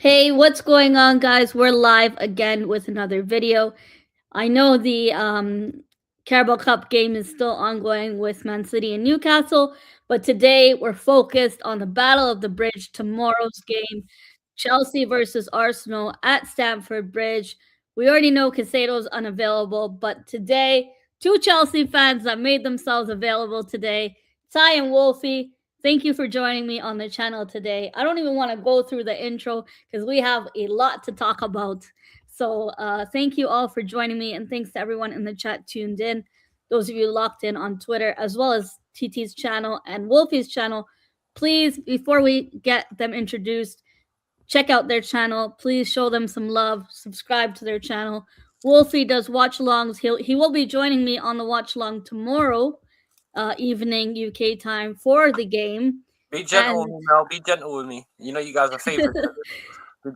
Hey, what's going on, guys? We're live again with another video. I know the Carabao Cup game is still ongoing with Man City and Newcastle, but today we're focused on the Battle of the Bridge, tomorrow's game, Chelsea versus Arsenal at Stamford Bridge. We already know Casado's unavailable, but today, two Chelsea fans that made themselves available today, Ty and Wolfie. Thank you for joining me on the channel today. I don't even want to go through the intro because we have a lot to talk about. So thank you all for joining me, and thanks to everyone in the chat tuned in. Those of you locked in on Twitter, as well as TT's channel and Wolfie's channel. Please, before we get them introduced, check out their channel. Please show them some love. Subscribe to their channel. Wolfie does watch alongs. He will be joining me on the watch along tomorrow evening UK time for the game. Be gentle with me, Mel. Be gentle with me. You know you guys are favorites.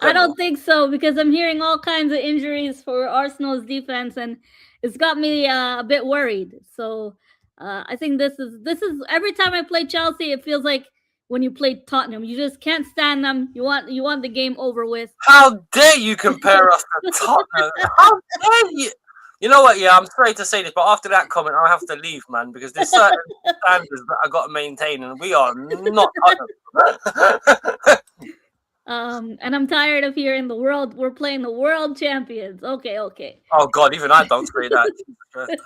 I don't think so because I'm hearing all kinds of injuries for Arsenal's defense, and it's got me a bit worried. So I think this is every time I play Chelsea, it feels like when you play Tottenham, you just can't stand them. You want the game over with. How dare you compare us to Tottenham? How dare you? You know what? Yeah, I'm sorry to say this, but after that comment, I have to leave, man, because there's certain standards that I got to maintain, and we are not Tottenham. And I'm tired of hearing the world. We're playing the world champions. Okay. Oh God, even I don't say that.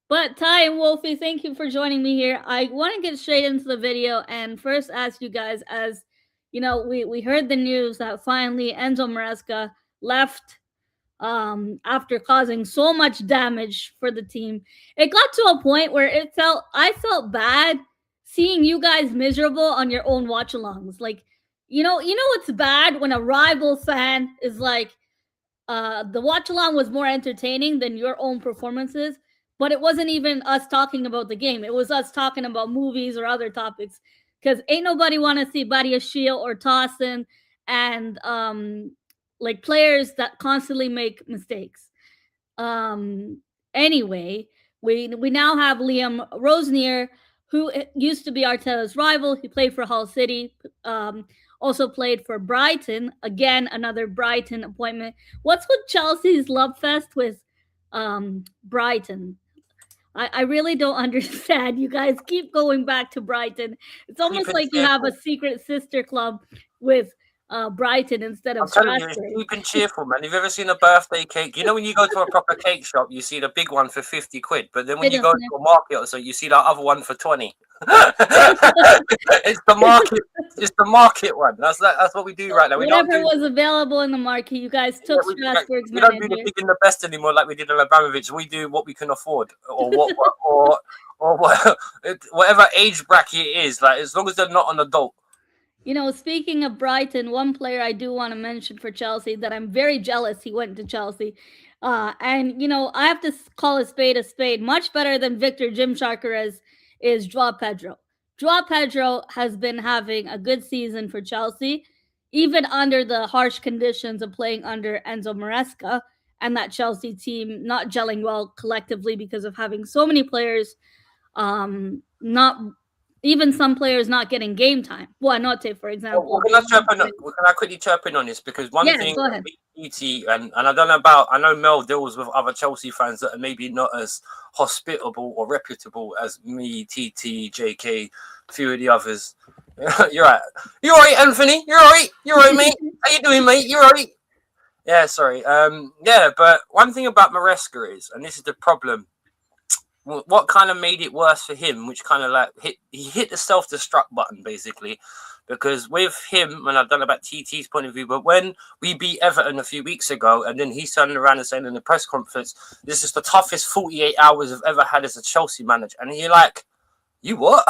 But Ty and Wolfie, thank you for joining me here. I want to get straight into the video and first ask you guys, as you know, we heard the news that finally Enzo Maresca left after causing so much damage for the team. It got to a point where I felt bad seeing you guys miserable on your own watch alongs. Like, it's bad when a rival fan is like, the watch along was more entertaining than your own performances, but it wasn't even us talking about the game. It was us talking about movies or other topics. Because ain't nobody want to see Badia Shield or Tossin and like players that constantly make mistakes. Anyway, we now have Liam Rosenier, who used to be Arteta's rival. He played for Hull City, also played for Brighton. Again, another Brighton appointment. What's with Chelsea's love fest with Brighton? I really don't understand. You guys keep going back to Brighton. It's almost like you have a secret sister club with Brighton instead of I'm telling Strasbourg. you, it's cheap and cheerful, man. You've ever seen a birthday cake? You know when you go to a proper cake shop, you see the big one for 50 quid, but then when you go to a market or so, you see that other one for 20. It's the market. It's the market one. That's what we do right now. Whatever was available in the market, you guys took Strasbourg's. We don't do the big and the best anymore, like we did on Abramovich. We do what we can afford, or whatever age bracket it is. Like as long as they're not an adult. You know, speaking of Brighton, one player I do want to mention for Chelsea that I'm very jealous he went to Chelsea. And, I have to call a spade much better than Victor Gymsharkar is Joao Pedro. Joao Pedro has been having a good season for Chelsea, even under the harsh conditions of playing under Enzo Maresca and that Chelsea team not gelling well collectively because of having so many players not even some players not getting game time. Buonanotte, for example. Can I quickly chirp in on this? Because one thing, and I don't know about, I know Mel deals with other Chelsea fans that are maybe not as hospitable or reputable as me, TT, JK, a few of the others. You're right. You're right, Anthony. You're right. You're right, mate. How you doing, mate? You're right. Yeah, sorry. Yeah, but one thing about Maresca is, and this is the problem, what kind of made it worse for him, which kind of like he hit the self-destruct button basically, because with him, and I don't know about TT's point of view, but when we beat Everton a few weeks ago, and then he turned around and said in the press conference, "This is the toughest 48 hours I've ever had as a Chelsea manager," and you're like, "You what?"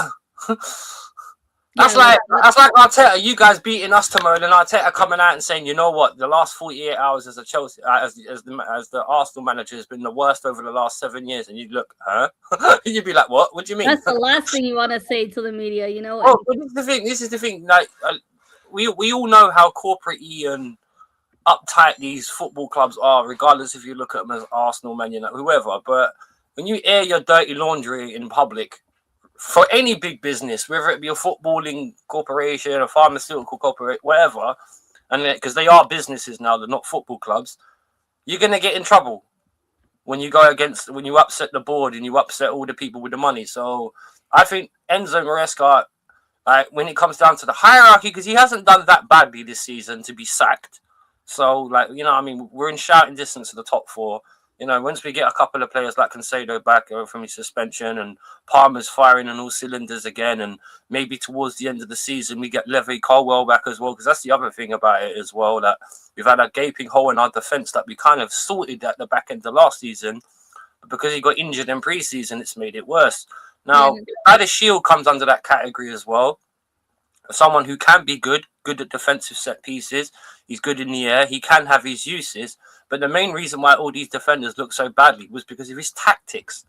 That's like Arteta, you guys beating us tomorrow, and Arteta coming out and saying, "You know what? The last 48 hours as a Chelsea, as the Arsenal manager has been the worst over the last 7 years." And you'd look, huh? You'd be like, "What? What do you mean?" That's the last thing you want to say to the media, you know. Oh, but this is the thing. Like, we all know how corporate-y and uptight these football clubs are, regardless if you look at them as Arsenal, Man United, whoever. But when you air your dirty laundry in public, for any big business, whether it be a footballing corporation, a pharmaceutical corporation, whatever, and because they are businesses now, they're not football clubs, you're going to get in trouble when you upset the board and you upset all the people with the money. So I think Enzo Maresca, when it comes down to the hierarchy, because he hasn't done that badly this season to be sacked. So, we're in shouting distance of the top four. Once we get a couple of players like Cancelo back from his suspension and Palmer's firing on all cylinders again, and maybe towards the end of the season we get Levy Colwell back as well, because that's the other thing about it as well, that we've had a gaping hole in our defence that we kind of sorted at the back end of last season, but because he got injured in pre-season, it's made it worse. Now, Ida Shield comes under that category as well. Someone who can be good at defensive set pieces. He's good in the air. He can have his uses. But the main reason why all these defenders look so badly was because of his tactics.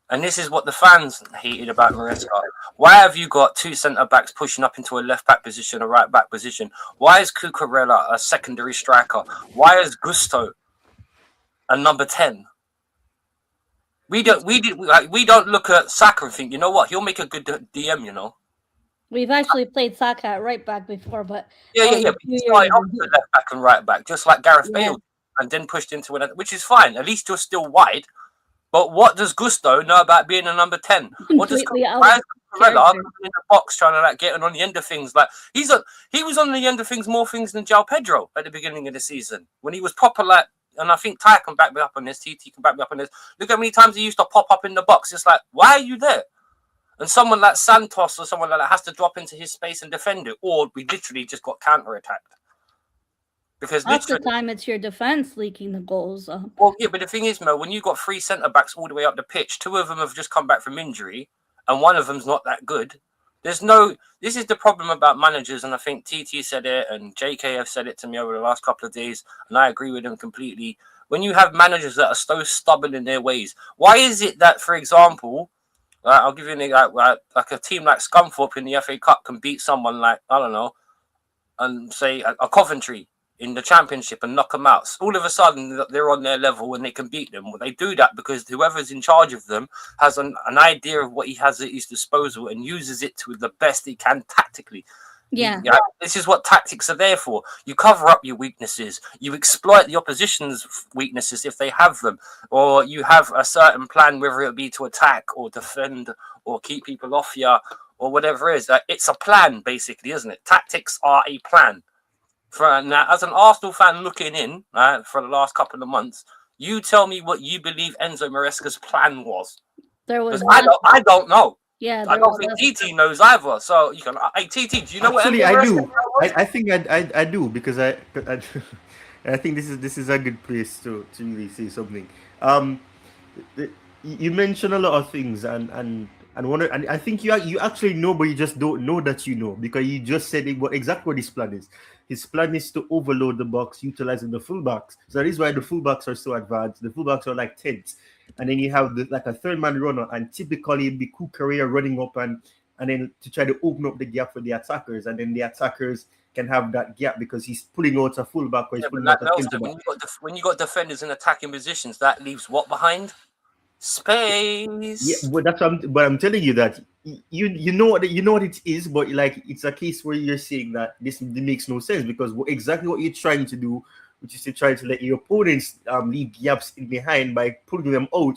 And this is what the fans hated about Maresca. Why have you got two centre-backs pushing up into a left-back position, a right-back position? Why is Cucurella a secondary striker? Why is Gusto a number 10? We don't look at Saka and think, you know what, he'll make a good DM, We've actually played Saka at right back before, but But he started off at left back and right back, just like Gareth Bale, and then pushed into another, which is fine. At least you're still wide. But what does Gusto know about being a number 10? What does Cucurella in the box trying to get on the end of things? Like he was on the end of things more things than João Pedro at the beginning of the season when he was proper like. And I think Ty can back me up on this. TT can back me up on this. Look how many times he used to pop up in the box. It's like, why are you there? And someone like Santos or someone like that has to drop into his space and defend it, or we literally just got counter-attacked. Because half the time it's your defense leaking the goals. Well, yeah, but the thing is, Mo, when you've got three centre-backs all the way up the pitch, two of them have just come back from injury, and one of them's not that good. This is the problem about managers, and I think TT said it, and JK have said it to me over the last couple of days, and I agree with them completely. When you have managers that are so stubborn in their ways, why is it that, for example, I'll give you an example, like a team like Scunthorpe in the FA Cup can beat someone like, I don't know, and say a Coventry in the Championship and knock them out. All of a sudden, they're on their level and they can beat them. Well, they do that because whoever's in charge of them has an idea of what he has at his disposal and uses it to the best he can tactically. Yeah. This is what tactics are there for. You cover up your weaknesses. You exploit the opposition's weaknesses if they have them. Or you have a certain plan, whether it be to attack or defend or keep people off you or whatever it is. It's a plan, basically, isn't it? Tactics are a plan. Now, as an Arsenal fan looking in for the last couple of months, you tell me what you believe Enzo Maresca's plan was. I don't know. Yeah, I don't think TT knows either. So you can. Hey, TT, do you know what? Actually, I do. I think I do because I think this is a good place to really say something. You mentioned a lot of things and I think you actually know, but you just don't know that you know, because you just said exactly what his plan is. His plan is to overload the box, utilizing the fullbacks. So that is why the fullbacks are so advanced. The fullbacks are like 10s. And then you have like a third man runner, and typically it'd be Cucurella running up and then to try to open up the gap for the attackers, and then the attackers can have that gap because he's pulling out a fullback or he's pulling out a centre-back. When you got defenders in attacking positions, that leaves what behind? Space. Yeah, but that's what I'm telling you, that you know what it is, but like it's a case where you're saying that this makes no sense, because exactly what you're trying to do, which is to try to let your opponents leave gaps in behind by pulling them out,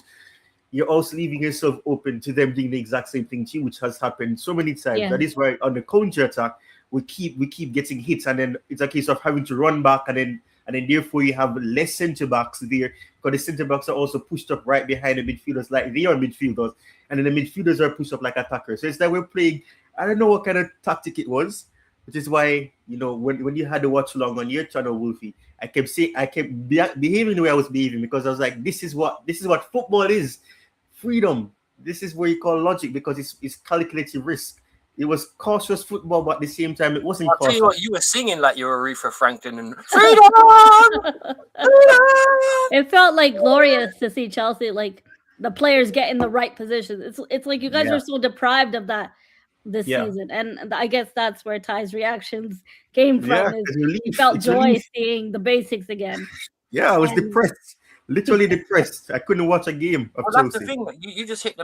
you're also leaving yourself open to them doing the exact same thing to you, which has happened so many times. Yeah. That is why on the counter attack we keep getting hits, and then it's a case of having to run back, and then therefore you have less centre backs there, because the centre backs are also pushed up right behind the midfielders, like they are midfielders, and then the midfielders are pushed up like attackers. So it's that we're playing, I don't know what kind of tactic it was, which is why, when you had to watch along on your channel, Wolfie, I kept behaving the way I was behaving, because I was like, this is what football is. Freedom. This is where you call logic, because it's calculated risk. It was cautious football, but at the same time, it wasn't cautious. I'll tell you what, you were singing like you were Aretha Franklin and freedom! It felt like glorious to see Chelsea, like the players get in the right position. It's like you guys are so deprived of that this season, and I guess that's where Ty's reactions came from. He felt joy seeing the basics again. Yeah, I was depressed. Literally depressed. I couldn't watch a game of Chelsea. That's the thing. You just hit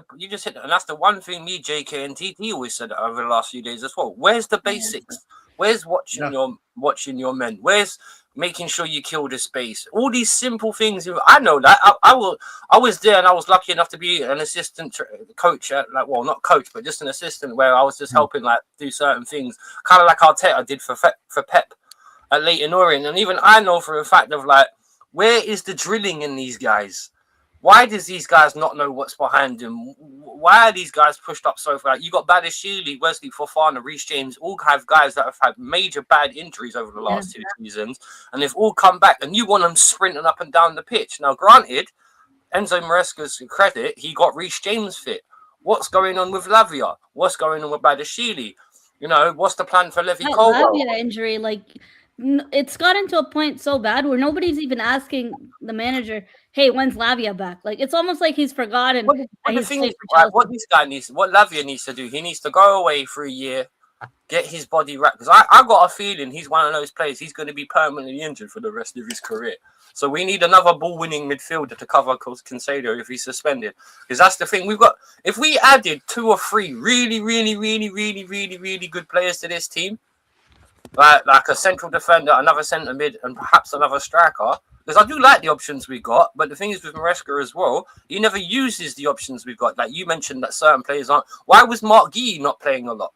and that's the one thing me, JK, and TT always said over the last few days as well. Where's the basics? Where's watching your men? Where's making sure you kill the space? All these simple things. I know that. I was there, and I was lucky enough to be an assistant coach at, like, well, not coach, but just an assistant where I was just helping, like, do certain things, kind of like Arteta did for Pep at Leyton Orient. And even I know for a fact of, like, where is the drilling in these guys? Why does these guys not know what's behind them? Why are these guys pushed up so far? You got Badiashile, Wesley Fofana, Reece James, all have guys that have had major bad injuries over the last 2 seasons, and they've all come back, and you want them sprinting up and down the pitch. Now, granted, Enzo Maresca's credit, he got Reece James fit. What's going on with Lavia? What's going on with Badiashile? You know, what's the plan for Levy Colwell? Lavia injury, like, it's gotten to a point so bad where nobody's even asking the manager, hey, when's Lavia back? Like, it's almost like he's forgotten. What Lavia needs to do, he needs to go away for a year, get his body right. Because I got a feeling he's one of those players, he's going to be permanently injured for the rest of his career. So we need another ball-winning midfielder to cover Caicedo if he's suspended. Because that's the thing. If we added 2 or 3 really, really, really, really, really, really good players to this team, like a central defender, another centre mid, and perhaps another striker. Because I do like the options we got, but the thing is with Maresca as well, he never uses the options we've got. Like you mentioned that certain players aren't. Why was Mark Guéhi not playing a lot?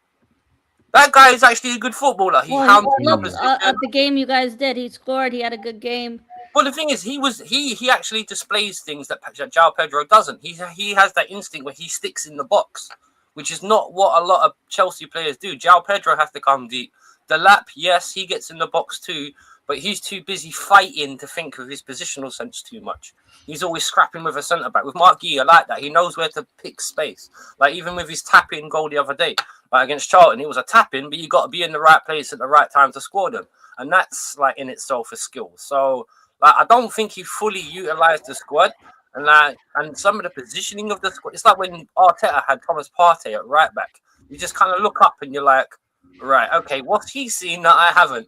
That guy is actually a good footballer. At the game you guys did, he scored. He had a good game. Well, the thing is, he actually displays things that João Pedro doesn't. He has that instinct where he sticks in the box, which is not what a lot of Chelsea players do. João Pedro has to come deep. Delap, yes, he gets in the box too, but he's too busy fighting to think of his positional sense too much. He's always scrapping with a centre-back. With Mark Guéhi, I like that. He knows where to pick space. Like, even with his tap-in goal the other day, like against Charlton, it was a tap-in, but you got to be in the right place at the right time to score them. And that's, like, in itself a skill. So, like, I don't think he fully utilised the squad. And some of the positioning of the squad, it's like when Arteta had Thomas Partey at right-back. You just kind of look up and you're like, right, okay, what's he seen that I haven't?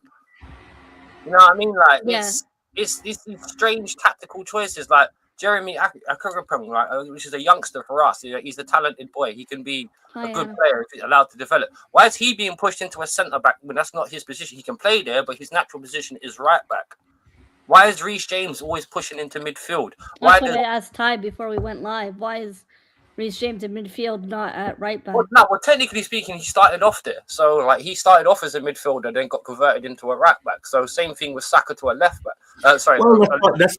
You know what I mean? Like, it's these strange tactical choices. Like Jeremy Akagapong, right, which is a youngster for us. He's a talented boy. He can be a good player if he's allowed to develop. Why is he being pushed into a centre back when that's not his position? He can play there, but his natural position is right back. Why is Reece James always pushing into midfield? That's what I asked Ty before we went live. Why is Reece James in midfield, not at right back? Well, technically speaking, he started off there. So, like, he started off as a midfielder, then got converted into a right back. So, same thing with Saka to a left back. That's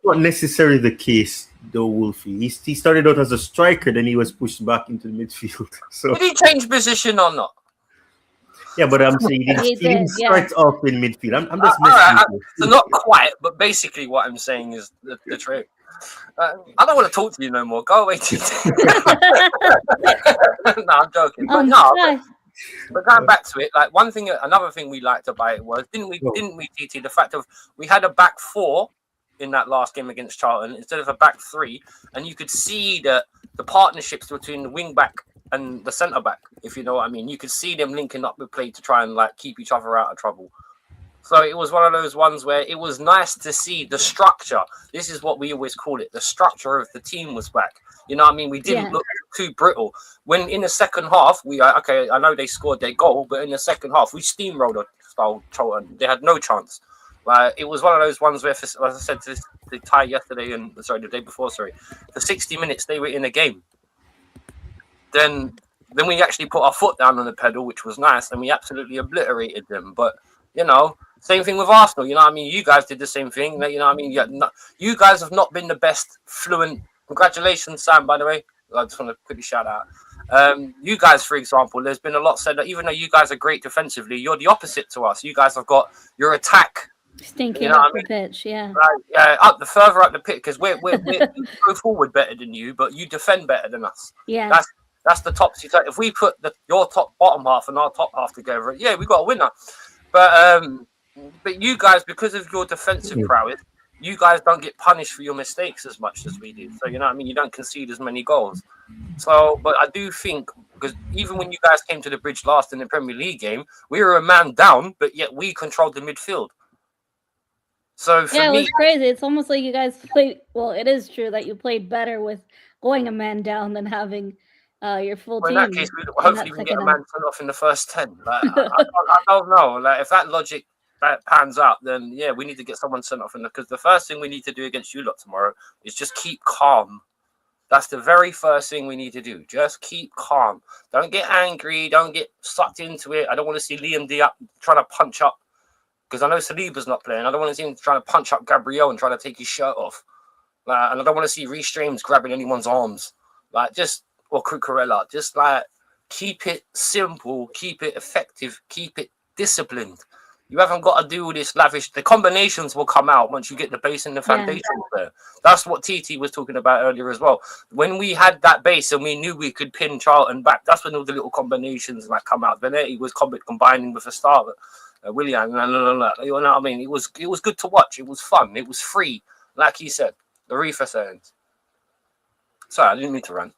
not necessarily the case, though, Wolfie. He started out as a striker, then he was pushed back into the midfield. So, did he change position or not? Yeah, but I'm saying he didn't start off in midfield. I'm just messing with you. So not quite, but basically what I'm saying is the truth. I don't want to talk to you no more. Go away, TT. No, I'm joking. But but going back to it, like another thing we liked about it was, didn't we, TT? The fact of we had a back 4 in that last game against Charlton instead of a back 3, and you could see the partnerships between the wing back and the centre back, if you know what I mean. You could see them linking up with play to try and like keep each other out of trouble. So it was one of those ones where it was nice to see the structure. This is what we always call it. The structure of the team was back. You know what I mean? We didn't look too brittle. When in the second half, I know they scored their goal, but in the second half, we steamrolled Charlton. They had no chance. It was one of those ones where, as I said to Ty yesterday, the day before, for 60 minutes they were in a game. Then we actually put our foot down on the pedal, which was nice, and we absolutely obliterated them. But, you know, same thing with Arsenal. You know what I mean? You guys did the same thing. You know what I mean? You guys have not been the best fluent. Congratulations, Sam, by the way. I just want to quickly shout out. You guys, for example, there's been a lot said that even though you guys are great defensively, you're the opposite to us. You guys have got your attack stinking up the pitch, further up the pitch, because we go forward better than you, but you defend better than us. Yeah, that's the topsy. If we put your bottom half and our top half together, we got a winner. But you guys, because of your defensive prowess, you guys don't get punished for your mistakes as much as we do. So, you know what I mean? You don't concede as many goals. So, but I do think, because even when you guys came to the bridge last in the Premier League game, we were a man down, but yet we controlled the midfield. So, for me, it was crazy. It's almost like you guys played, well, it is true that you played better with going a man down than having your full Well, team. in that case, hopefully we can get a man sent off in the first 10. Like, I don't know. Like, if that logic pans out, then yeah, we need to get someone sent off because the first thing we need to do against you lot tomorrow is just keep calm. That's the very first thing we need to do. Just keep calm. Don't get angry. Don't get sucked into it. I don't want to see Liam D up trying to punch up, because I know Saliba's not playing. I don't want to see him trying to punch up Gabriel and trying to take his shirt off. And I don't want to see Reece James grabbing anyone's arms. Or Cucurella. Just like keep it simple, keep it effective, keep it disciplined. You haven't got to do all this lavish. The combinations will come out once you get the base and the foundation there. That's what TT was talking about earlier as well. When we had that base and we knew we could pin Charlton back, that's when all the little combinations like come out. Benetti was combining with a star, Willian. You know what I mean? It was good to watch. It was fun. It was free, like he said. The Reefer sayings. Sorry, I didn't mean to rant.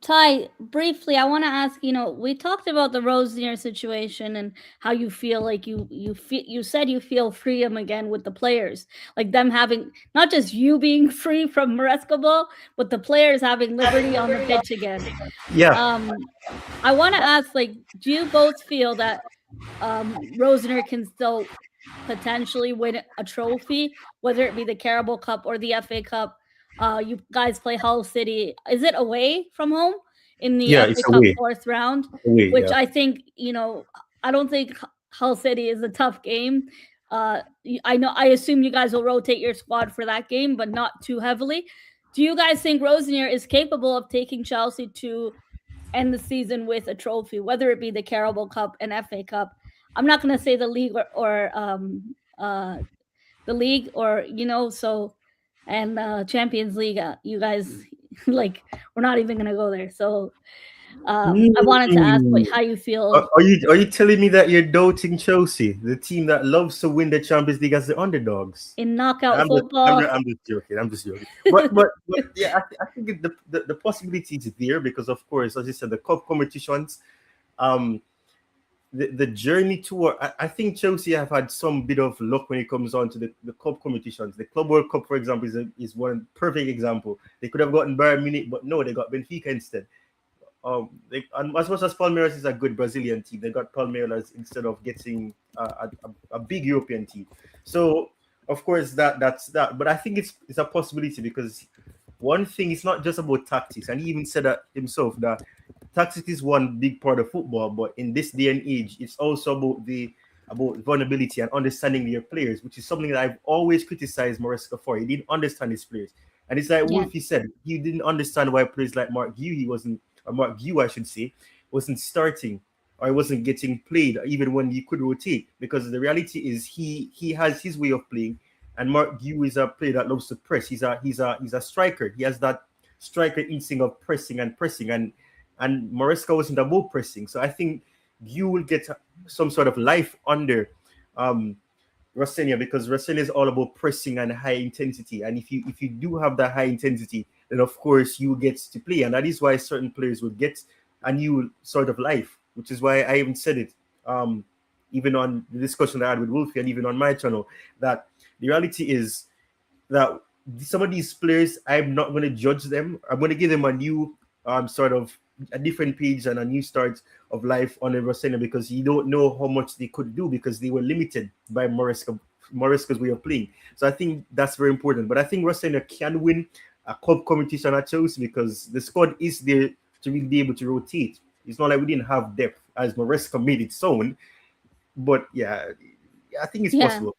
Ty, briefly, I want to ask, we talked about the Rosenior situation and how you feel like you said you feel freedom again with the players, like them having, not just you being free from Maresca ball, but the players having liberty on the pitch again. Yeah. I want to ask, like, do you both feel that Rosenior can still potentially win a trophy, whether it be the Carabao Cup or the FA Cup? You guys play Hull City. Is it away from home in the FA Cup fourth round? Which I think, I don't think Hull City is a tough game. I assume you guys will rotate your squad for that game, but not too heavily. Do you guys think Rosenior is capable of taking Chelsea to end the season with a trophy, whether it be the Carabao Cup and FA Cup? I'm not going to say the league or the league or, and Champions League, you guys, like, we're not even going to go there. So I wanted to ask how you feel. Are you telling me that you're doubting Chelsea, the team that loves to win the Champions League as the underdogs? In knockout football? I'm just joking. But yeah, I think the possibility is there because, of course, as you said, the cup competitions, the journey tour, I think Chelsea have had some bit of luck when it comes on to the cup competitions. The Club World Cup, for example, is one perfect example. They could have gotten Bayern Munich, but no, they got Benfica instead. And as much as Palmeiras is a good Brazilian team, they got Palmeiras instead of getting a big European team. So, of course, that's that. But I think it's a possibility because one thing, it's not just about tactics. And he even said that himself, that tactics is one big part of football, but in this day and age, it's also about vulnerability and understanding your players, which is something that I've always criticized Maresca for. He didn't understand his players. And it's like Wolfie said, he didn't understand why players like Mark Guehi wasn't starting or wasn't getting played even when he could rotate, because the reality is he has his way of playing, and Mark Guehi is a player that loves to press. He's a striker. He has that striker instinct of pressing, and Maresca wasn't about pressing. So I think you will get some sort of life under Rosenior, because Rosenior is all about pressing and high intensity. And if you do have that high intensity, then of course you get to play. And that is why certain players will get a new sort of life, which is why I even said it, even on the discussion I had with Wolfie and even on my channel, that the reality is that some of these players, I'm not going to judge them. I'm going to give them a new sort of a different page and a new start of life on Rosenior, because you don't know how much they could do because they were limited by Maresca's way of playing. So I think that's very important. But I think Rosenior can win a cup competition at Chelsea because the squad is there to really be able to rotate. It's not like we didn't have depth as Maresca made its own. But yeah, I think it's possible.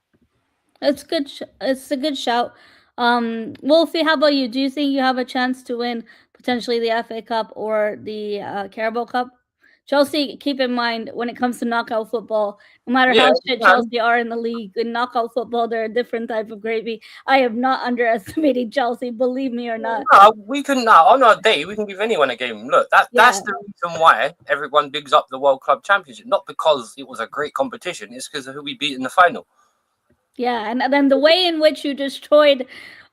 It's good. It's a good shout. Wolfie, how about you? Do you think you have a chance to win potentially the FA Cup or the Carabao Cup? Chelsea, keep in mind, when it comes to knockout football, no matter how shit Chelsea are in the league, in knockout football, they're a different type of gravy. I am not underestimating Chelsea, believe me or not. No, we can now, on our day, we can give anyone a game. Look, that's the reason why everyone bigs up the World Club Championship. Not because it was a great competition, it's because of who we beat in the final. Yeah, and then the way in which you destroyed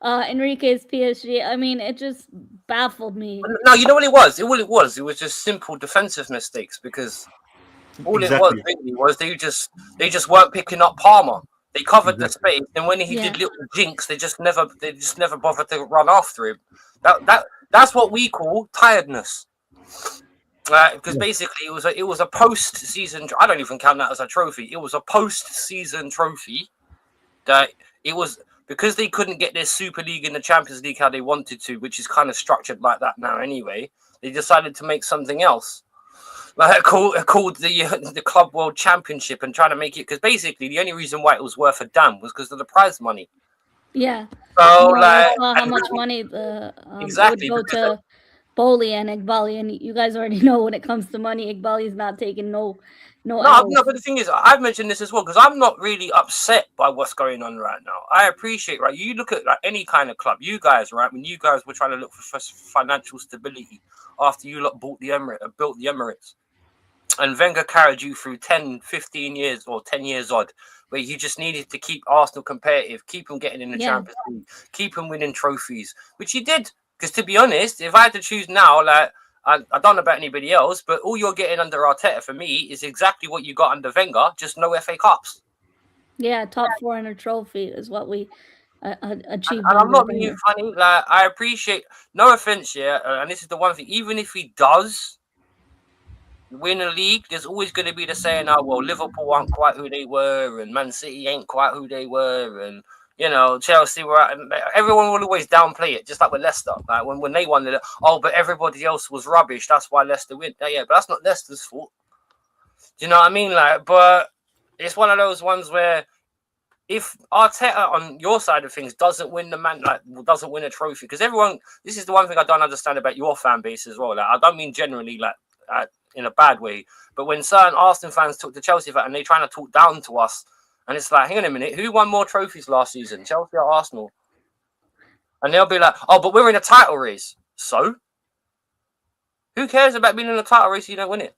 Enrique's PSG, I mean, it just baffled me. No, you know what it was? It was just simple defensive mistakes, because all it was really was they just weren't picking up Palmer. They covered the space, and when he did little jinks, they just never bothered to run after him. That's what we call tiredness. Because basically it was a post-season. I don't even count that as a trophy. It was a post-season trophy that it was because they couldn't get their Super League in the Champions League how they wanted to, which is kind of structured like that now anyway. They decided to make something else, like called the Club World Championship, and trying to make it, because basically the only reason why it was worth a damn was because of the prize money. Yeah. So how much money exactly would go to Boli and Iqbali, and you guys already know when it comes to money, Iqbali is not taking no. But the thing is, I've mentioned this as well, because I'm not really upset by what's going on right now. I appreciate, right? You look at like any kind of club, you guys, right? When you guys were trying to look for financial stability after you lot built the Emirates, and Wenger carried you through 10, 15 years or 10 years odd, where you just needed to keep Arsenal competitive, keep them getting in the Champions League, keep them winning trophies, which you did. Because to be honest, if I had to choose now, like, I don't know about anybody else, but all you're getting under Arteta for me is exactly what you got under Wenger, just no FA Cups. Yeah, top 4 in a trophy is what we achieved. And I'm not being funny. Like, I appreciate, no offense, and this is the one thing, even if he does win a league, there's always going to be the saying, oh, well, Liverpool aren't quite who they were, and Man City ain't quite who they were, and Chelsea were out, and everyone will always downplay it, just like with Leicester. Like when they won it, but everybody else was rubbish. That's why Leicester win. Yeah, but that's not Leicester's fault. Do you know what I mean? Like, but it's one of those ones where if Arteta on your side of things doesn't win doesn't win a trophy, because everyone, this is the one thing I don't understand about your fan base as well. Like, I don't mean generally in a bad way, but when certain Arsenal fans talk to Chelsea fans and they're trying to talk down to us. And it's like, hang on a minute, who won more trophies last season, Chelsea or Arsenal? And they'll be like, oh, but we're in a title race. So? Who cares about being in a title race if you don't win it?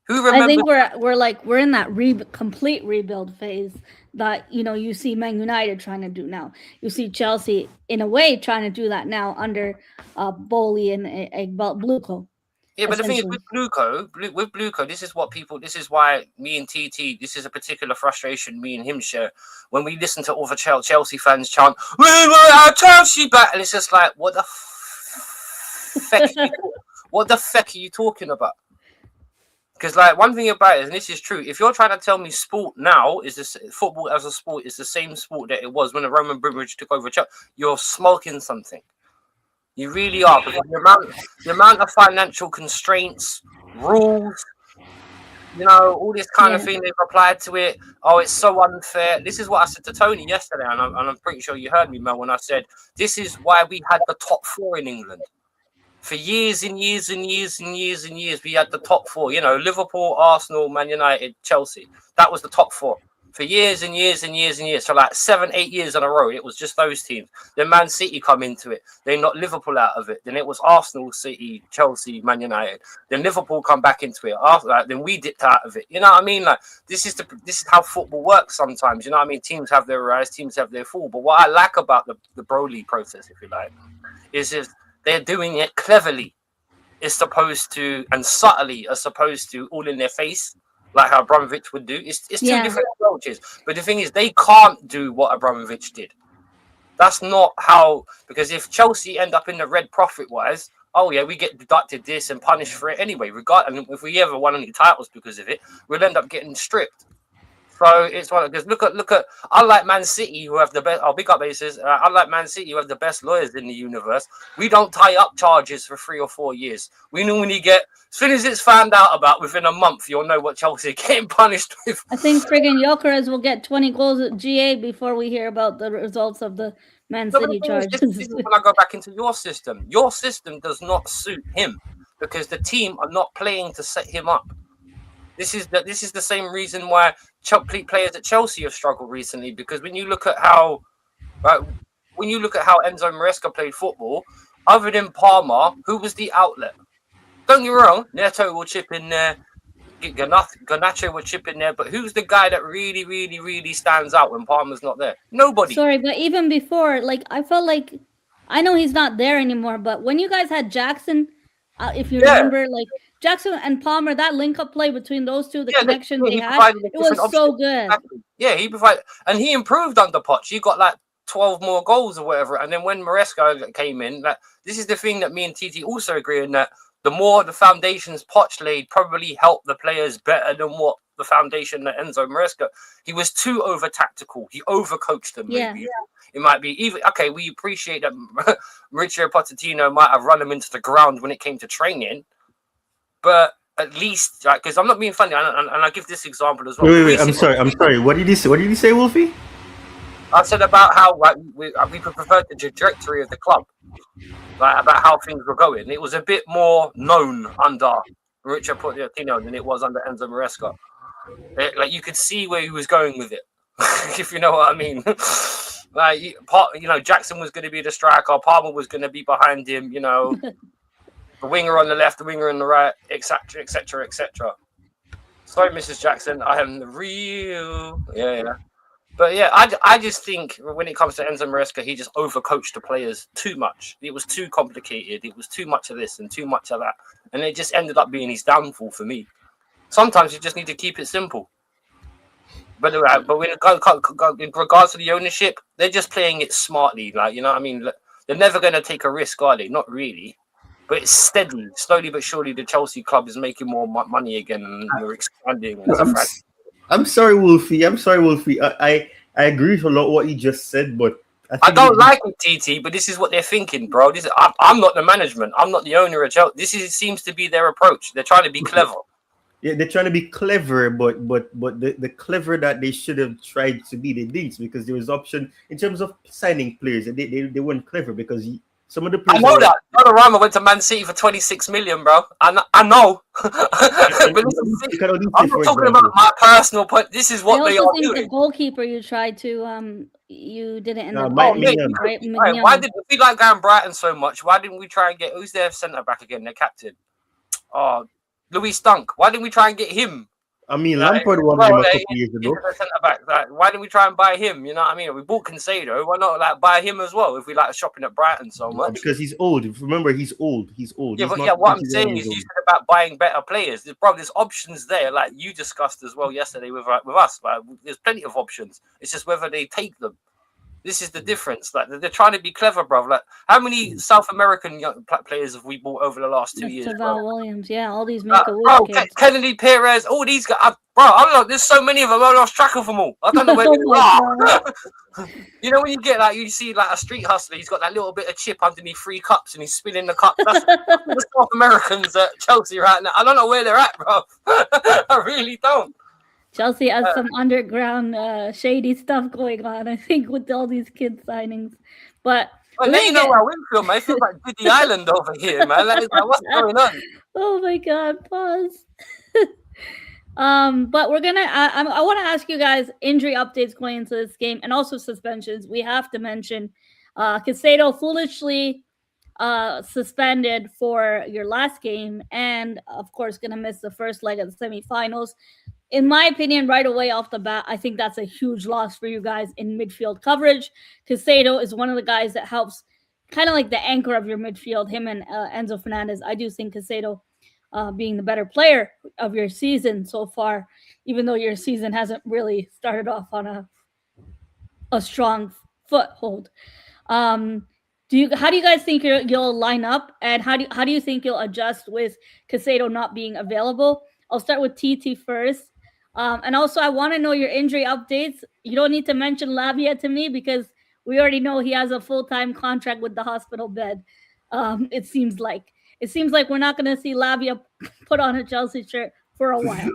Who remembers? I think we're in that complete rebuild phase that, you see Man United trying to do now. You see Chelsea, in a way, trying to do that now under Boli and Bluco. Yeah, but the thing is, with Bluco, this is why me and TT, this is a particular frustration me and him share. When we listen to all the Chelsea fans chant, "We want our Chelsea back," and it's just like, what the feck are you talking about? Because like, one thing about it, and this is true, if you're trying to tell me sport now is this, football as a sport is the same sport that it was when the Roman Abramovich took over Chelsea, you're smoking something. You really are, because the amount of financial constraints, rules, all this kind of thing they've applied to it. Oh, it's so unfair. This is what I said to Tony yesterday, and I'm pretty sure you heard me, Mel, when I said this is why we had the top 4 in England. For years and years and years and years and years, we had the top 4. Liverpool, Arsenal, Man United, Chelsea. That was the top 4. For years and years and years and years, so like 7, 8 years in a row, it was just those teams. Then Man City come into it. They knocked Liverpool out of it. Then it was Arsenal, City, Chelsea, Man United. Then Liverpool come back into it. After that, then we dipped out of it. You know what I mean? Like, this is how football works sometimes. You know what I mean? Teams have their rise, teams have their fall. But what I like about the Broly process, if you like, is just they're doing it cleverly, as opposed to, and subtly, as opposed to all in their face. Like how Abramovich would do. It's two different approaches. But the thing is, they can't do what Abramovich did. That's not how, because if Chelsea end up in the red profit-wise, oh yeah, we get deducted this and punished for it anyway. And if we ever won any titles because of it, we'll end up getting stripped. So it's one of, because look at unlike Man City, who have the best, big up bases, unlike Man City, who have the best lawyers in the universe, we don't tie up charges for 3 or 4 years. We normally get, as soon as it's found out about, within a month, you'll know what Chelsea are getting punished with. I think friggin' Gyökeres will get 20 goals at GA before we hear about the results of the Man City charges. This is when I go back into your system. Your system does not suit him because the team are not playing to set him up. This is the same reason why players at Chelsea have struggled recently, because when you look at how Enzo Maresca played football, other than Palmer, who was the outlet? Don't get me wrong, Neto will chip in there, Garnacho will chip in there, but who's the guy that really, really, really stands out when Palmer's not there? Nobody. Sorry, but even before, I felt like, I know he's not there anymore, but when you guys had Jackson, if you remember, Jackson and Palmer, that link-up play between those two, the connection they had, it was so good. Exactly. Yeah, he provided, and he improved under Poch. He got 12 more goals or whatever. And then when Maresca came in, this is the thing that me and TT also agree on, that the more the foundations Poch laid probably helped the players better than what the foundation that Enzo Maresca. He was too over tactical. He overcoached them. Maybe it might be even okay. We appreciate that Mauricio Pochettino might have run him into the ground when it came to training, but at least, like, because I'm not being funny, and I give this example as well. Wait, I'm sorry. What did he say? What did he say, Wolfie? I said about how like, we could prefer the trajectory of the club, like about how things were going. It was a bit more known under Mauricio Pochettino than it was under Enzo Maresca. Like you could see where he was going with it, if you know what I mean. Like Jackson was going to be the striker, Palmer was going to be behind him. You know, the winger on the left, the winger on the right, etc., etc., etc. Sorry, Mrs. Jackson, I am the real. Yeah. But yeah, I just think when it comes to Enzo Maresca, he just overcoached the players too much. It was too complicated. It was too much of this and too much of that. And it just ended up being his downfall for me. Sometimes you just need to keep it simple. But when in regards to the ownership, they're just playing it smartly. Like, you know what I mean? They're never going to take a risk, are they? Not really. But it's steady. Slowly but surely, the Chelsea club is making more money again and we're expanding. I'm sorry, Wolfie. I agree with a lot of what you just said, but I don't like it, TT, but this is what they're thinking, bro. I'm not the management. I'm not the owner of Chelsea. This seems to be their approach. They're trying to be clever. Yeah, they're trying to be clever, but the clever that they should have tried to be, they didn't, because there was option in terms of signing players. They weren't clever because some of the players. I know that. Donnarumma went to Man City for 26 million, bro. I know. But I'm not talking about my personal point. This is what they are doing. The goalkeeper you tried to you didn't end up Why did we like going Brighton so much? Why didn't we try and get who's their centre back again? Their captain. Oh, Louis Dunk. Why didn't we try and get him? I mean, Lampard won him a couple years ago. Like, why didn't we try and buy him? You know what I mean? We bought Conceição. Why not like buy him as well if we like shopping at Brighton so much? Because he's old. Remember, he's old. Yeah, what I'm saying is you said about buying better players. There's options there, like you discussed as well yesterday with us. Like, there's plenty of options. It's just whether they take them. This is the difference. Like they're trying to be clever, bro. Like how many South American young players have we bought over the last 2 years? Val Williams, yeah, all these kids. Kennedy Perez, all these guys. Bro, I don't know. There's so many of them. I lost track of them all. I don't know where they are. You know when you get like you see like a street hustler, he's got that little bit of chip underneath 3 cups and he's spilling the cup. That's the South Americans at Chelsea right now. I don't know where they're at, bro. I really don't. Chelsea has some underground shady stuff going on, I think, with all these kids signings. But now you know where Winfield, man. It feels like Diddy Island over here, man. Like, what's going on? Oh my God! Pause. But we're gonna. I want to ask you guys injury updates going into this game, and also suspensions. We have to mention Caicedo foolishly suspended for your last game, and of course, gonna miss the first leg of the semifinals. In my opinion, right away off the bat, I think that's a huge loss for you guys in midfield coverage. Caicedo is one of the guys that helps, kind of like the anchor of your midfield, him and Enzo Fernandez. I do think Caicedo being the better player of your season so far, even though your season hasn't really started off on a strong foothold. How do you guys think you'll line up, and how do you think you'll adjust with Caicedo not being available? I'll start with TT first. And also, I want to know your injury updates. You don't need to mention Lavia to me because we already know he has a full-time contract with the hospital bed. It seems like we're not going to see Lavia put on a Chelsea shirt for a while.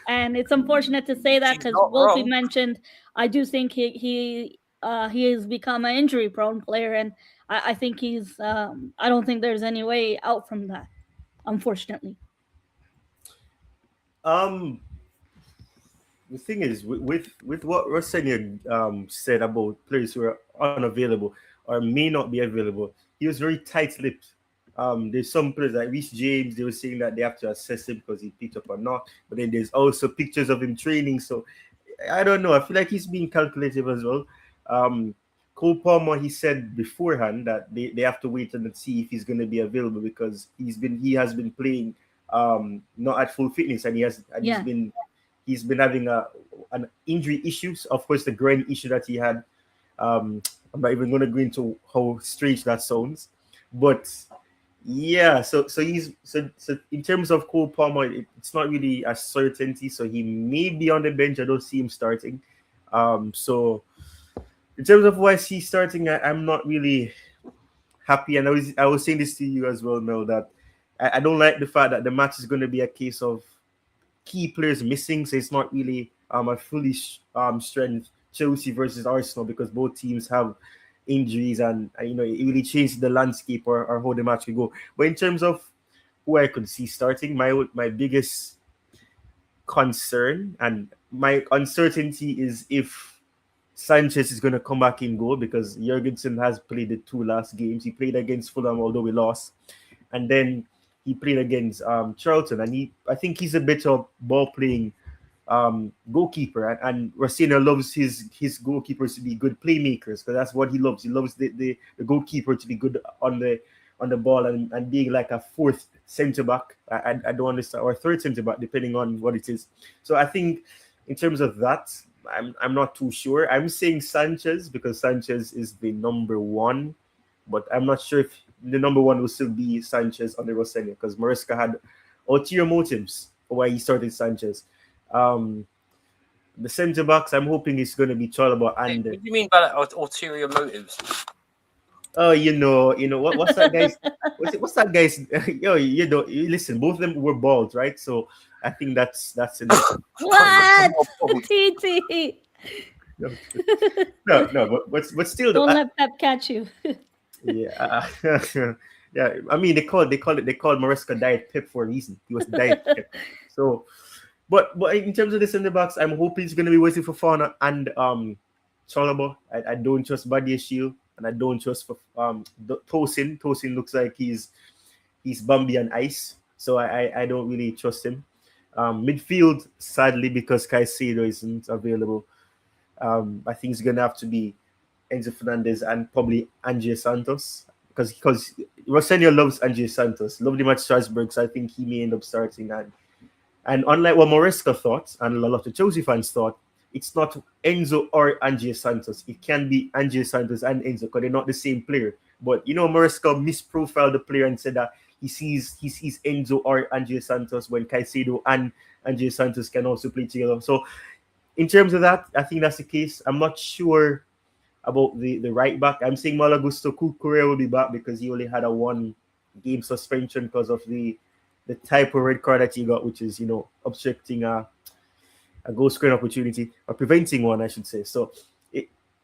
And it's unfortunate to say that because Wolfie mentioned, I do think he has become an injury-prone player, and I think he's. I don't think there's any way out from that, unfortunately. The thing is, with what Rossini said about players who are unavailable or may not be available, he was very tight-lipped. There's some players like Reece James, they were saying that they have to assess him because he picked up or not. But then there's also pictures of him training. So I don't know. I feel like he's being calculative as well. Cole Palmer, he said beforehand that they have to wait and see if he's going to be available because he has been playing not at full fitness, and he's been having an injury issues. Of course, the groin issue that he had. I'm not even going to go into how strange that sounds, but Yeah, so in terms of Cole Palmer, it's not really a certainty. So he may be on the bench. I don't see him starting. So in terms of who I see starting, I'm not really happy. And I was saying this to you as well, Mel, that I don't like the fact that the match is going to be a case of key players missing. So it's not really a fully strength Chelsea versus Arsenal, because both teams have injuries, and it really changed the landscape or how the match will go. But in terms of who I could see starting, my biggest concern and my uncertainty is if Sanchez is going to come back in goal, because Jurgensen has played the 2 last games. He played against Fulham, although we lost, and then he played against Charlton, and I think he's a better ball playing goalkeeper, and Rossini loves his goalkeepers to be good playmakers, because that's what he loves. He loves the goalkeeper to be good on the ball and being like a fourth centre back. I don't understand, or third centre back, depending on what it is. So I think in terms of that, I'm not too sure. I'm saying Sanchez because Sanchez is the number one, but I'm not sure if the number one will still be Sanchez under Rossini, because Maresca had ulterior motives why he started Sanchez. The centre backs, I'm hoping it's going to be Chalobah and. What do you mean by that, ulterior motives? Oh, what's that guy's? What's that guy's? You listen. Both of them were bald, right? So I think that's enough. What? TT. No, but still. Don't let Pep catch you. Yeah. Yeah. I mean, they called Maresca Diet Pep for a reason. He was Diet Pep. So. But in terms of the centre backs, I'm hoping it's going to be Wesley Fofana and Chalobah. I don't trust Badiashile, and I don't trust Tosin. Tosin looks like he's Bambi and ice, so I don't really trust him. Midfield, sadly, because Caicedo isn't available, I think it's going to have to be Enzo Fernandez and probably Andre Santos, because Rossini loves Andre Santos. Loved him at Strasbourg, so I think he may end up starting. And unlike what Maresca thought, and a lot of the Chelsea fans thought, it's not Enzo or Andre Santos. It can be Andre Santos and Enzo, because they're not the same player. But Maresca misprofiled the player and said that he sees Enzo or Andre Santos when Caicedo and Andre Santos can also play together. So in terms of that, I think that's the case. I'm not sure about the right back. I'm saying Malo Gusto Cucurella will be back, because he only had a 1-game suspension because of the type of red card that he got, which is, obstructing a goal scoring opportunity, or preventing one, I should say. So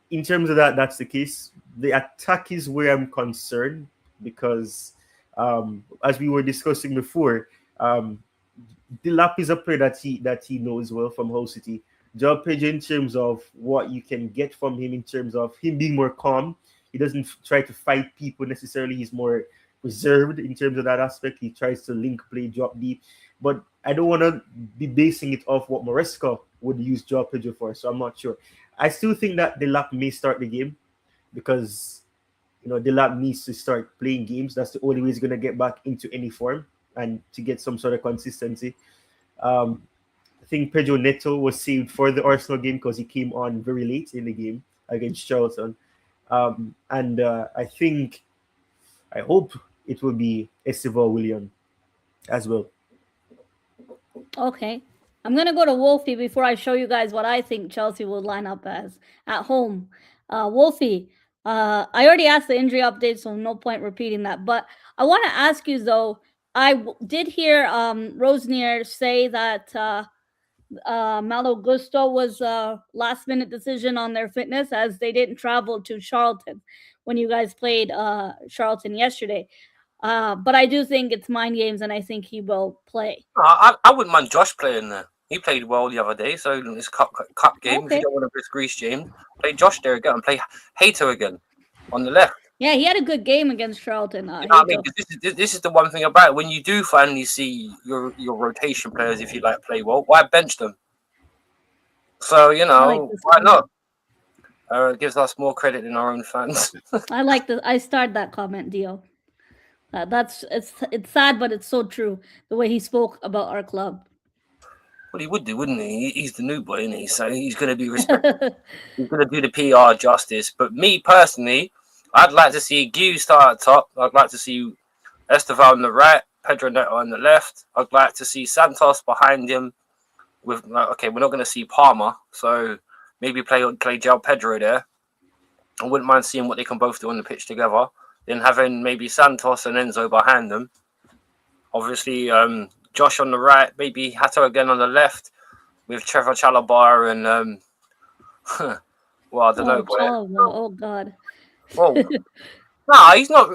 in terms of that, that's the case. The attack is where I'm concerned, because as we were discussing before, Delap is a player that he knows well from Hull City. Joao Pedro, in terms of what you can get from him, in terms of him being more calm, he doesn't try to fight people necessarily. He's more reserved in terms of that aspect. He tries to link play, drop deep, but I don't want to be basing it off what Maresca would use Joao Pedro for, so I'm not sure. I still think that Delap may start the game, because Delap needs to start playing games. That's the only way he's going to get back into any form and to get some sort of consistency. I think Pedro Neto was saved for the Arsenal game because he came on very late in the game against Charlton, and I hope it will be Esteval Willian as well. Okay. I'm going to go to Wolfie before I show you guys what I think Chelsea will line up as at home. Wolfie, I already asked the injury update, so no point repeating that. But I want to ask you, though, I did hear Rosenier say that Malo Gusto was a last-minute decision on their fitness, as they didn't travel to Charlton when you guys played Charlton yesterday. But I do think it's mind games, and I think he will play. I wouldn't mind Josh playing there. He played well the other day, so in this cup game, if you don't want to risk Reece James, play Josh there again and play Hater again on the left. Yeah, he had a good game against Charlton. This is the one thing about it. When you do finally see your rotation players, if you like, play well, why bench them? So why not? It gives us more credit than our own fans. I like this. I started that comment, Dio. It's sad, but it's so true, the way he spoke about our club. Well, he would do, wouldn't he? He's the new boy, isn't he? So he's going to be respected. He's going to do the PR justice. But me personally, I'd like to see Gue start at top. I'd like to see Esteval on the right, Pedro Neto on the left. I'd like to see Santos behind him. With okay, we're not going to see Palmer, so maybe play João Pedro there. I wouldn't mind seeing what they can both do on the pitch together. Then having maybe Santos and Enzo behind them. Obviously, Josh on the right, maybe Hato again on the left with Trevor Chalobah and well, I don't know. Oh God. Well, no, he's not.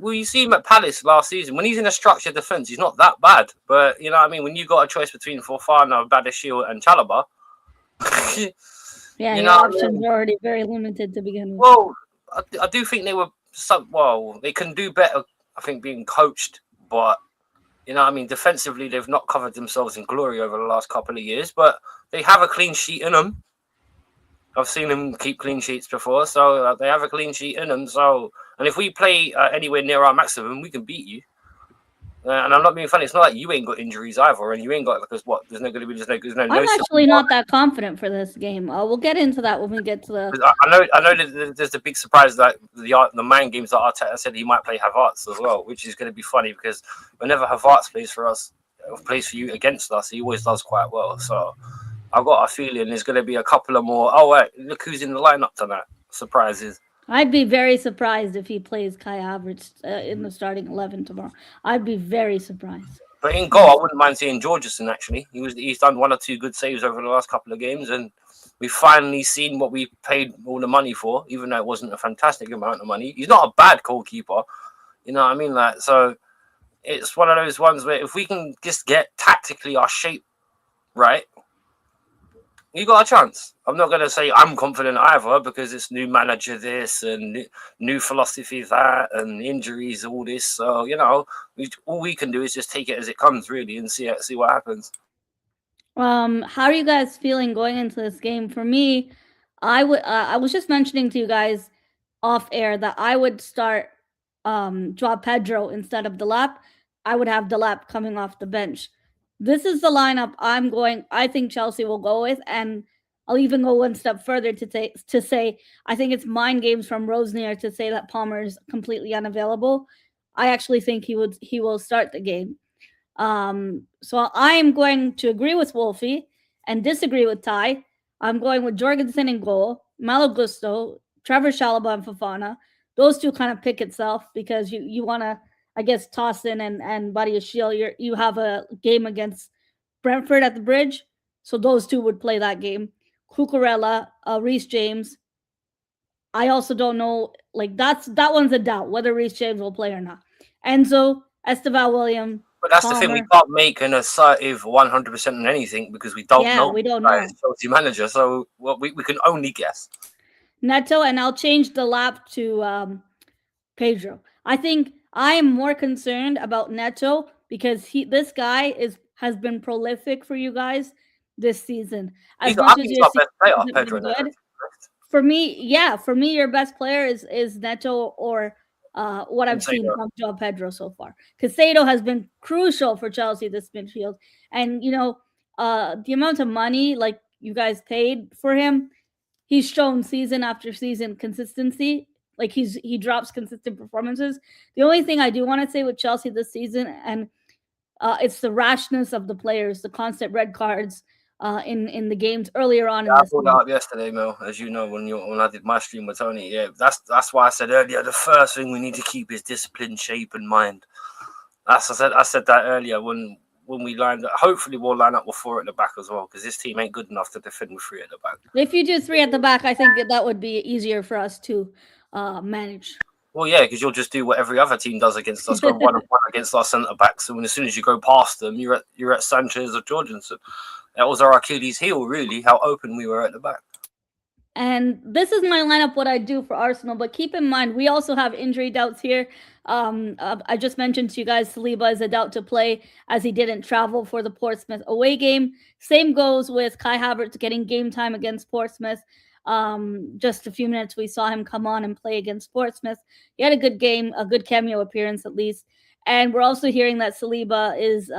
Well, you see him at Palace last season. When he's in a structured defence, he's not that bad. But you know what I mean? When you got a choice between Fofana, Badiashile and Chalobah, yeah, your options are already very limited to begin with. Well, I do think they were they can do better, I think, being coached. But, you know what I mean? Defensively, they've not covered themselves in glory over the last couple of years. But they have a clean sheet in them. I've seen them keep clean sheets before. So they have a clean sheet in them. So, and if we play anywhere near our maximum, we can beat you. And I'm not being funny. It's not like you ain't got injuries either, and you ain't got because what? There's no. I'm actually not that confident for this game. We'll get into that when we get to the. I know that there's a big surprise that the man games that Arteta said he might play Havertz as well, which is going to be funny because whenever Havertz plays for us, plays for you against us, he always does quite well. So I've got a feeling there's going to be a couple of more. Oh wait, look who's in the lineup tonight! Surprises. I'd be very surprised if he plays Kai Havertz in the starting 11 tomorrow. I'd be very surprised. But in goal, I wouldn't mind seeing Georgeson, actually. He's done 1 or 2 good saves over the last couple of games, and we've finally seen what we paid all the money for, even though it wasn't a fantastic amount of money. He's not a bad goalkeeper. You know what I mean? Like, so it's one of those ones where if we can just get tactically our shape right, you got a chance. I'm not going to say I'm confident either because it's new manager this and new philosophy that and injuries, all this. So, you know, all we can do is just take it as it comes, really, and see what happens. How are you guys feeling going into this game? For me, I was just mentioning to you guys off air that I would start João Pedro instead of Delap. I would have Delap coming off the bench. This is the lineup I think Chelsea will go with, and I'll even go one step further to say I think it's mind games from Rosenior to say that Palmer is completely unavailable. I actually think he will start the game. So I'm going to agree with Wolfie and disagree with Ty. I'm going with Jorgensen in goal, Malo Gusto, Trevor Chalobah, and Fofana. Those two kind of pick itself because you want to, I guess, toss in and Badiashile. You have a game against Brentford at the Bridge, so those two would play that game. Cucurella, Reece James. I also don't know, like that one's a doubt whether Reece James will play or not. Enzo, Esteval William. But that's Palmer. The thing, we can't make an assertive 100% on anything because we don't know. We don't know. Chelsea manager, so we can only guess. Neto, and I'll change the lap to Pedro. I think I am more concerned about Neto because this guy has been prolific for you guys this season. He's our best player, Pedro. For me, your best player is Neto or what I've seen from João Pedro so far. Caicedo has been crucial for Chelsea this midfield, and you know the amount of money like you guys paid for him, he's shown season after season consistency. Like he drops consistent performances. The only thing I do want to say with Chelsea this season, and it's the rashness of the players, the constant red cards in the games earlier on. Yeah, I brought that up yesterday, Mel. As you know, when I did my stream with Tony, yeah, that's why I said earlier. The first thing we need to keep is discipline, shape, and mind. I said that earlier when we lined up. Hopefully, we'll line up with 4 at the back as well because this team ain't good enough to defend with 3 at the back. If you do 3 at the back, I think that would be easier for us to manage. Well, yeah, because you'll just do what every other team does against us, go 1-on-1 against our centre backs, and as soon as you go past them, you're at Sanchez or Jorgensen. That was our Achilles heel, really, how open we were at the back. And this is my lineup, what I do for Arsenal. But keep in mind, we also have injury doubts here. I just mentioned to you guys, Saliba is a doubt to play as he didn't travel for the Portsmouth away game. Same goes with Kai Havertz getting game time against Portsmouth. Just a few minutes, we saw him come on and play against Portsmouth. He had a good game, a good cameo appearance at least. And we're also hearing that Saliba is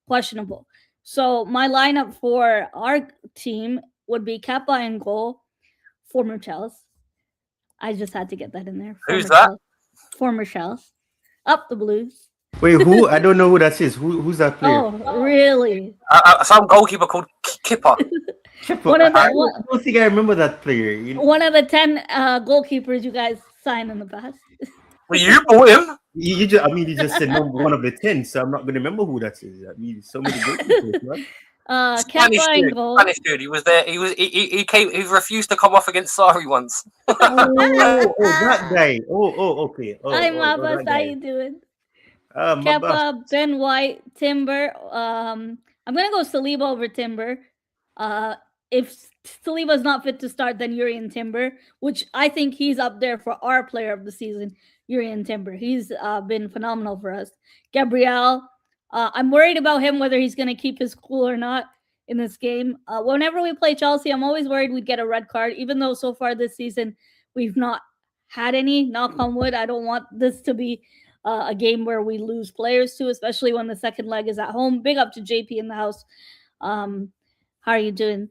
questionable. So my lineup for our team would be Kepa in goal, former Chelsea. I just had to get that in there. Who's that? Former Chelsea. Up the Blues. Wait, who? I don't know who that is. Who's that player? Oh, really? Some goalkeeper called Kipper. One of the, I don't think I remember that player. One of the 10 goalkeepers you guys signed in the past. Well, you bought him. You just said number one of the 10, so I'm not going to remember who that is. I mean, so many goalkeepers, man. Spanish dude. He was there. He came. He refused to come off against Sarri once. Oh, that guy. Okay. Hi, Mabas. How you doing? Kepa, Ben White, Timber. I'm gonna go Saliba over Timber. If Saliba's not fit to start, then Jurrien Timber, which I think he's up there for our player of the season. Jurrien Timber. He's been phenomenal for us. Gabriel. I'm worried about him, whether he's going to keep his cool or not in this game. Whenever we play Chelsea, I'm always worried we'd get a red card, even though so far this season we've not had any. Knock on wood. I don't want this to be a game where we lose players to, especially when the second leg is at home. Big up to JP in the house. How are you doing?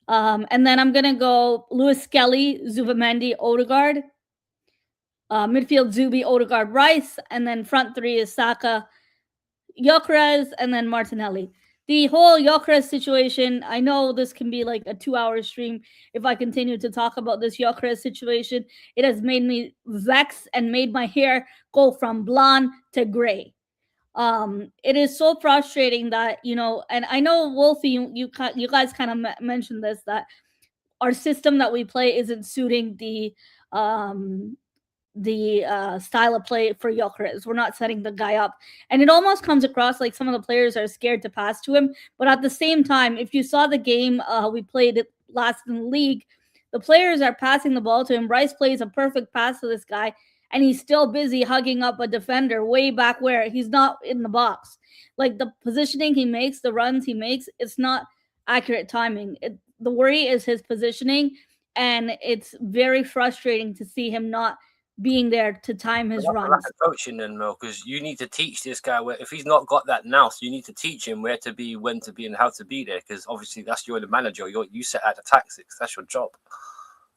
And then I'm going to go Lewis Skelly, Zubamendi, Odegaard. Midfield, Zubi, Odegaard, Rice. And then front three is Saka, Gyökeres, and then Martinelli. The whole Gyökeres situation, I know this can be like a 2-hour stream if I continue to talk about this Gyökeres situation. It has made me vex and made my hair go from blonde to gray. It is so frustrating that, and I know, Wolfie, you guys kind of mentioned this, that our system that we play isn't suiting the style of play for Gyökeres. We're not setting the guy up. And it almost comes across like some of the players are scared to pass to him. But at the same time, if you saw the game we played it last in the league, the players are passing the ball to him. Rice plays a perfect pass to this guy, and he's still busy hugging up a defender way back where he's not in the box. Like, the positioning he makes, the runs he makes, it's not accurate timing. The worry is his positioning, and it's very frustrating to see him not being there to time his runs. Like a coaching then, Mel, because you need to teach this guy where, if he's not got that now, so you need to teach him where to be, when to be, and how to be there. Because obviously, you're the manager. You set out the tactics. That's your job,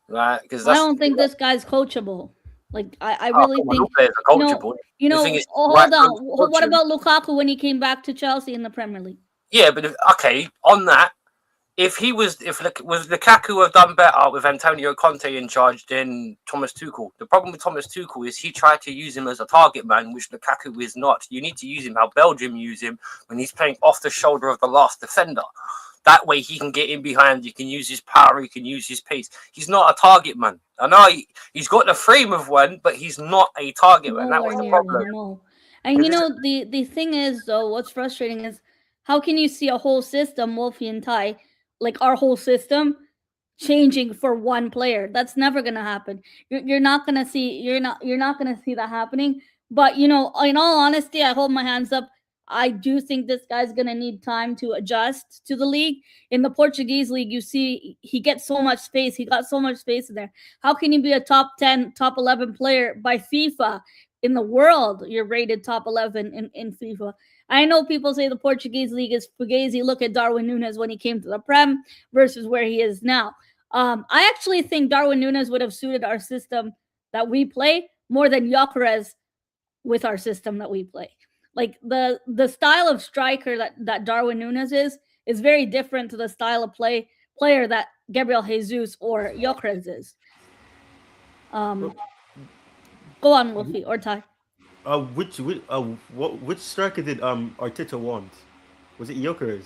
right? Because I don't think this guy's coachable. Like, I really think coachable. Hold on. What about Lukaku when he came back to Chelsea in the Premier League? Yeah, but on that. If Lukaku have done better with Antonio Conte in charge than Thomas Tuchel. The problem with Thomas Tuchel is he tried to use him as a target man, which Lukaku is not. You need to use him how Belgium use him when he's playing off the shoulder of the last defender. That way he can get in behind, he can use his power, he can use his pace. He's not a target man. I know he's got the frame of one, but he's not a target man. That was the problem. No. And the thing is, though, what's frustrating is, how can you see a whole system, Wolfie and Ty, like our whole system, changing for one player? That's never gonna happen. You're not gonna see that happening. But in all honesty, I hold my hands up. I do think this guy's gonna need time to adjust to the league. In the Portuguese league, you see he gets so much space. He got so much space in there. How can you be a top 10, top 11 player by FIFA in the world? You're rated top 11 in FIFA. I know people say the Portuguese league is fugazi. Look at Darwin Núñez when he came to the Prem versus where he is now. I actually think Darwin Núñez would have suited our system that we play more than Gyökeres with our system that we play. Like, the style of striker that Darwin Núñez is very different to the style of player that Gabriel Jesus or Gyökeres is. Go on, Wolfie or Ty. Which striker did Arteta want? Was it Gyökeres?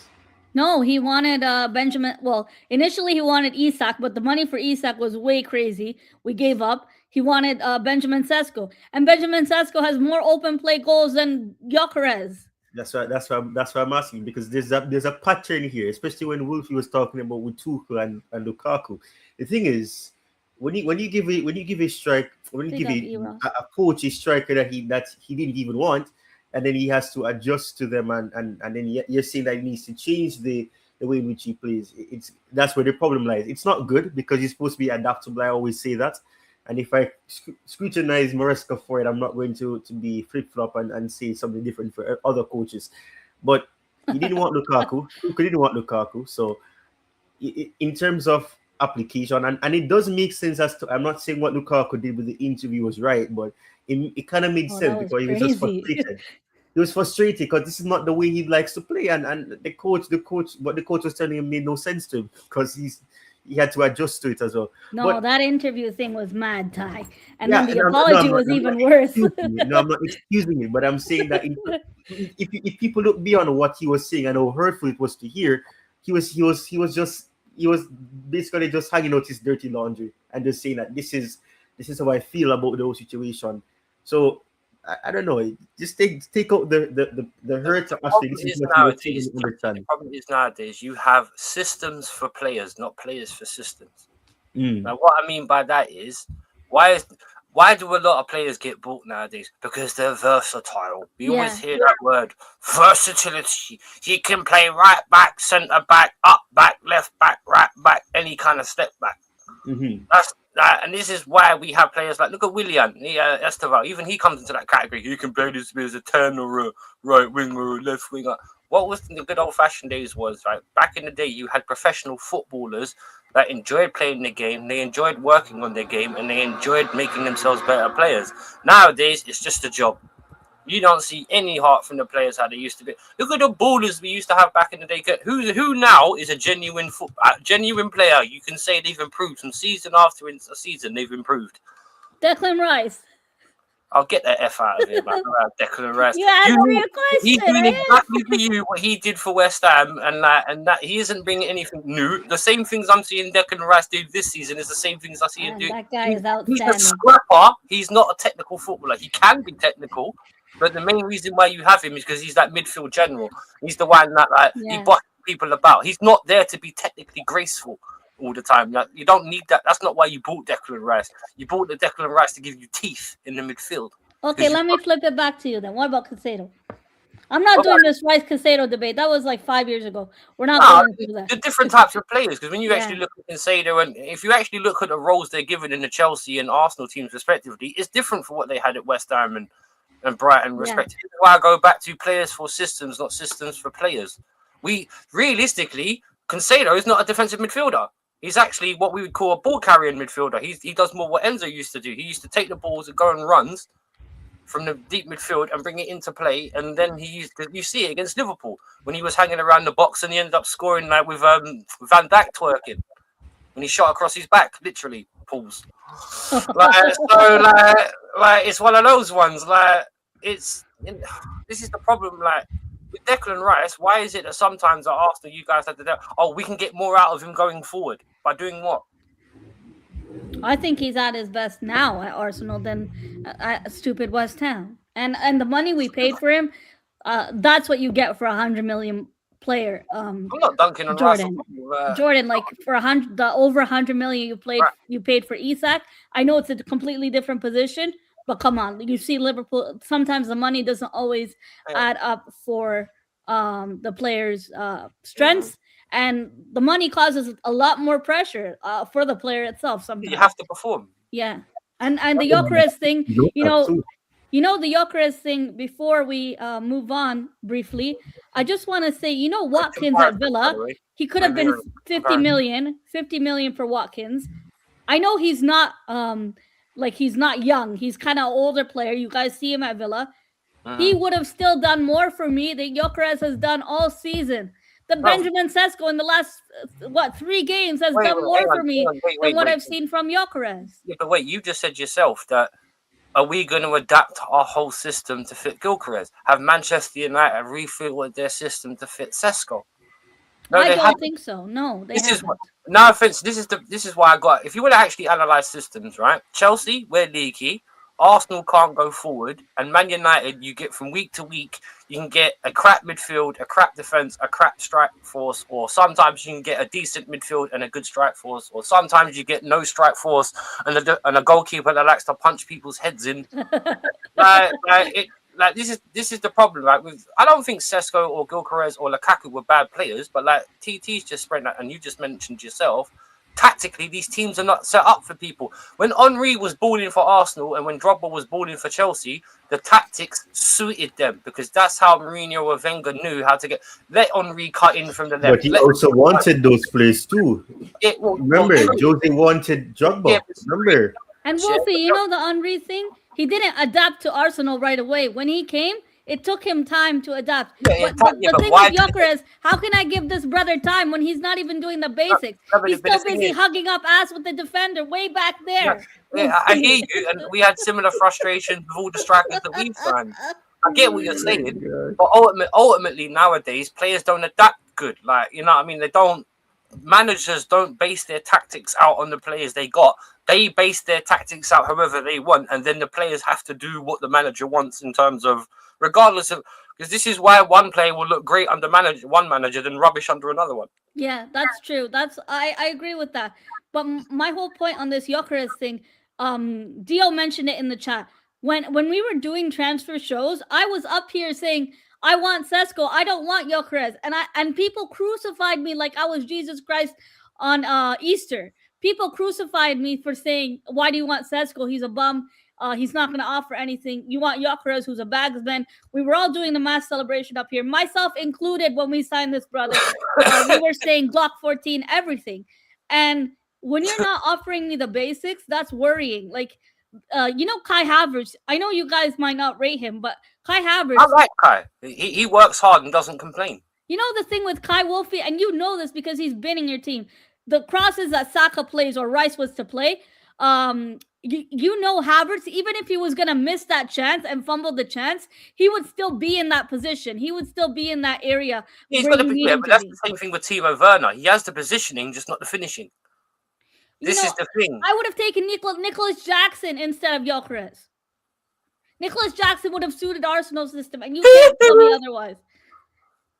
No, he wanted Benjamin. Well, initially he wanted Isak, but the money for Isak was way crazy. We gave up. He wanted Benjamin Sesko, and Benjamin Sesko has more open play goals than Gyökeres. That's right. That's why I'm asking, because there's a pattern here, especially when Wolfie was talking about with Tuchel and Lukaku. The thing is, when you give a coach a striker that he didn't even want, and then he has to adjust to them, and then you're saying that he needs to change the way in which he plays. That's where the problem lies. It's not good because he's supposed to be adaptable. I always say that. And if I scrutinize Maresca for it, I'm not going to be flip-flop and say something different for other coaches. But he didn't want Lukaku. Tuchel didn't want Lukaku. So in terms of application, and it does make sense as to. I'm not saying what Lukaku did with the interview was right, but it kind of made sense because he was just frustrated. He was frustrated because this is not the way he likes to play, and the coach, what the coach was telling him made no sense to him because he had to adjust to it as well. No, but, that interview thing was mad, Ty. And then the apology was even worse. No, I'm not excusing it, but I'm saying that if people look beyond what he was saying and how hurtful it was to hear, he was basically just hanging out his dirty laundry and just saying that this is how I feel about the whole situation. So I don't know. Just take out the hurt. The problem is nowadays you have systems for players, not players for systems. Now, what I mean by that is why do a lot of players get bought nowadays? Because they're versatile. We always hear that word, versatility. He can play right back, centre back, up back, left back, right back, any kind of step back. That's that, and this is why we have players like, look at Willian Esteval. Even he comes into that category. You can play this as a 10 or a right winger or a left winger. What was the good old-fashioned days was, right? Back in the day, you had professional footballers that enjoyed playing the game, they enjoyed working on their game, and they enjoyed making themselves better players. Nowadays, it's just a job. You don't see any heart from the players how they used to be. Look at the ballers we used to have back in the day. Who now is a genuine player? You can say they've improved from season after season. They've improved. Declan Rice. I'll get the F out of here, man. Declan Rice. You asked me a question. He's doing exactly for you what he did for West Ham, and that he isn't bringing anything new. The same things I'm seeing Declan Rice do this season is the same things I see him do. That guy is outstanding. He's a scrapper. He's not a technical footballer. He can be technical, but the main reason why you have him is because he's that midfield general. He's the one that he bosses people about. He's not there to be technically graceful all the time. Like, you don't need that. That's not why you bought Declan Rice. You bought the Declan Rice to give you teeth in the midfield. Okay, let me flip it back to you then. What about Caicedo? I'm not doing this Rice Caicedo debate. That was like 5 years ago. We're not going to do that. They're different types of players, because when you actually look at Caicedo, and if you actually look at the roles they're given in the Chelsea and Arsenal teams respectively, it's different from what they had at West Ham and Brighton respectively. That's why I go back to players for systems, not systems for players. Realistically, Caicedo is not a defensive midfielder. He's actually what we would call a ball-carrying midfielder. He does more what Enzo used to do. He used to take the balls and go on runs from the deep midfield and bring it into play. And then you see it against Liverpool when he was hanging around the box and he ended up scoring like with Van Dijk twerking when he shot across his back, literally, pulls. It's one of those ones. This is the problem. Like, with Declan Rice, why is it that sometimes at Arsenal you guys have to we can get more out of him going forward by doing what? I think he's at his best now at Arsenal than at stupid West Ham. And the money we paid for him, that's what you get for a 100 million player. I'm not dunking on Jordan. Russell. Jordan, like for over 100 million you paid for Isak. I know it's a completely different position. But come on, you see Liverpool, sometimes the money doesn't always add up for the players' strengths. And the money causes a lot more pressure for the player itself. Sometimes you have to perform. Yeah. And the Gyökeres thing, you know the Gyökeres thing, before we move on briefly, I just want to say, Watkins at Villa, he could have been 50 million for Watkins. I know he's not... he's not young. He's kind of older player. You guys see him at Villa. He would have still done more for me than Gyökeres has done all season. Benjamin Sesko in the last 3 games has done more for me than what I've seen from Gyökeres. Yeah, but wait, you just said yourself that are we going to adapt our whole system to fit Gyökeres? Have Manchester United refitted their system to fit Sesko? No, I don't think so. No, they haven't. No offense. This is why I got. If you want to actually analyze systems, right? Chelsea, we're leaky. Arsenal can't go forward, and Man United, you get from week to week. You can get a crap midfield, a crap defense, a crap strike force, or sometimes you can get a decent midfield and a good strike force, or sometimes you get no strike force and a goalkeeper that likes to punch people's heads in. This is the problem. I don't think Sesko or Gyökeres or Lukaku were bad players, but TT's just spread that, and you just mentioned yourself tactically, these teams are not set up for people. When Henry was balling for Arsenal and when Drogba was balling for Chelsea, the tactics suited them because that's how Mourinho or Wenger knew how to let Henry cut in from the left. But he also wanted those players too. Remember, Jose wanted Drogba. Remember. And Wolfie, you know the Henry thing? He didn't adapt to Arsenal right away. When he came, it took him time to adapt. But the thing with Gyökeres, how can I give this brother time when he's not even doing the basics? He's still busy hugging up ass with the defender way back there. Yeah, I hear you. And we had similar frustrations with all the strikers that we've signed. I get what you're saying. But ultimately, nowadays, players don't adapt good. Like, you know what I mean? Managers don't base their tactics out on the players they got. They base their tactics out however they want, and then the players have to do what the manager wants in terms of, regardless of, because this is why one player will look great under one manager than rubbish under another one. Yeah, that's true. I agree with that. But my whole point on this Gyökeres thing, Dio mentioned it in the chat. When we were doing transfer shows, I was up here saying, I want Sesko. I don't want Gyökeres. And people crucified me like I was Jesus Christ on Easter. People crucified me for saying, why do you want Sesko? He's a bum. He's not going to offer anything. You want Gyökeres, who's a bagsman. We were all doing the mass celebration up here, myself included when we signed this brother. We were saying Glock 14, everything. And when you're not offering me the basics, that's worrying. Like, you know, Kai Havertz. I know you guys might not rate him, but Kai Havertz. I like Kai. He works hard and doesn't complain. You know the thing with Kai Wolfie, and you know this because he's been in your team. The crosses that Saka plays or Rice was to play, you know Havertz, even if he was going to miss that chance and fumble the chance, he would still be in that position. He would still be in that area. He's got to be there, but that's the same thing with Timo Werner. He has the positioning, just not the finishing. This is the thing. I would have taken Nicholas Jackson instead of Gyökeres. Nicholas Jackson would have suited Arsenal's system, and you can't tell me otherwise.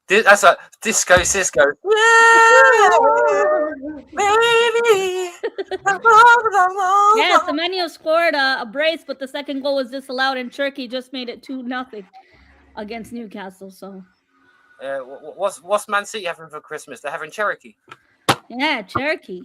That's a Disco Cisco. Yeah, baby. Yeah, Semenyo scored a brace, but the second goal was disallowed, and Turkey just made it 2-0 against Newcastle. So, what's Man City having for Christmas? They're having Cherokee. Yeah, Cherokee.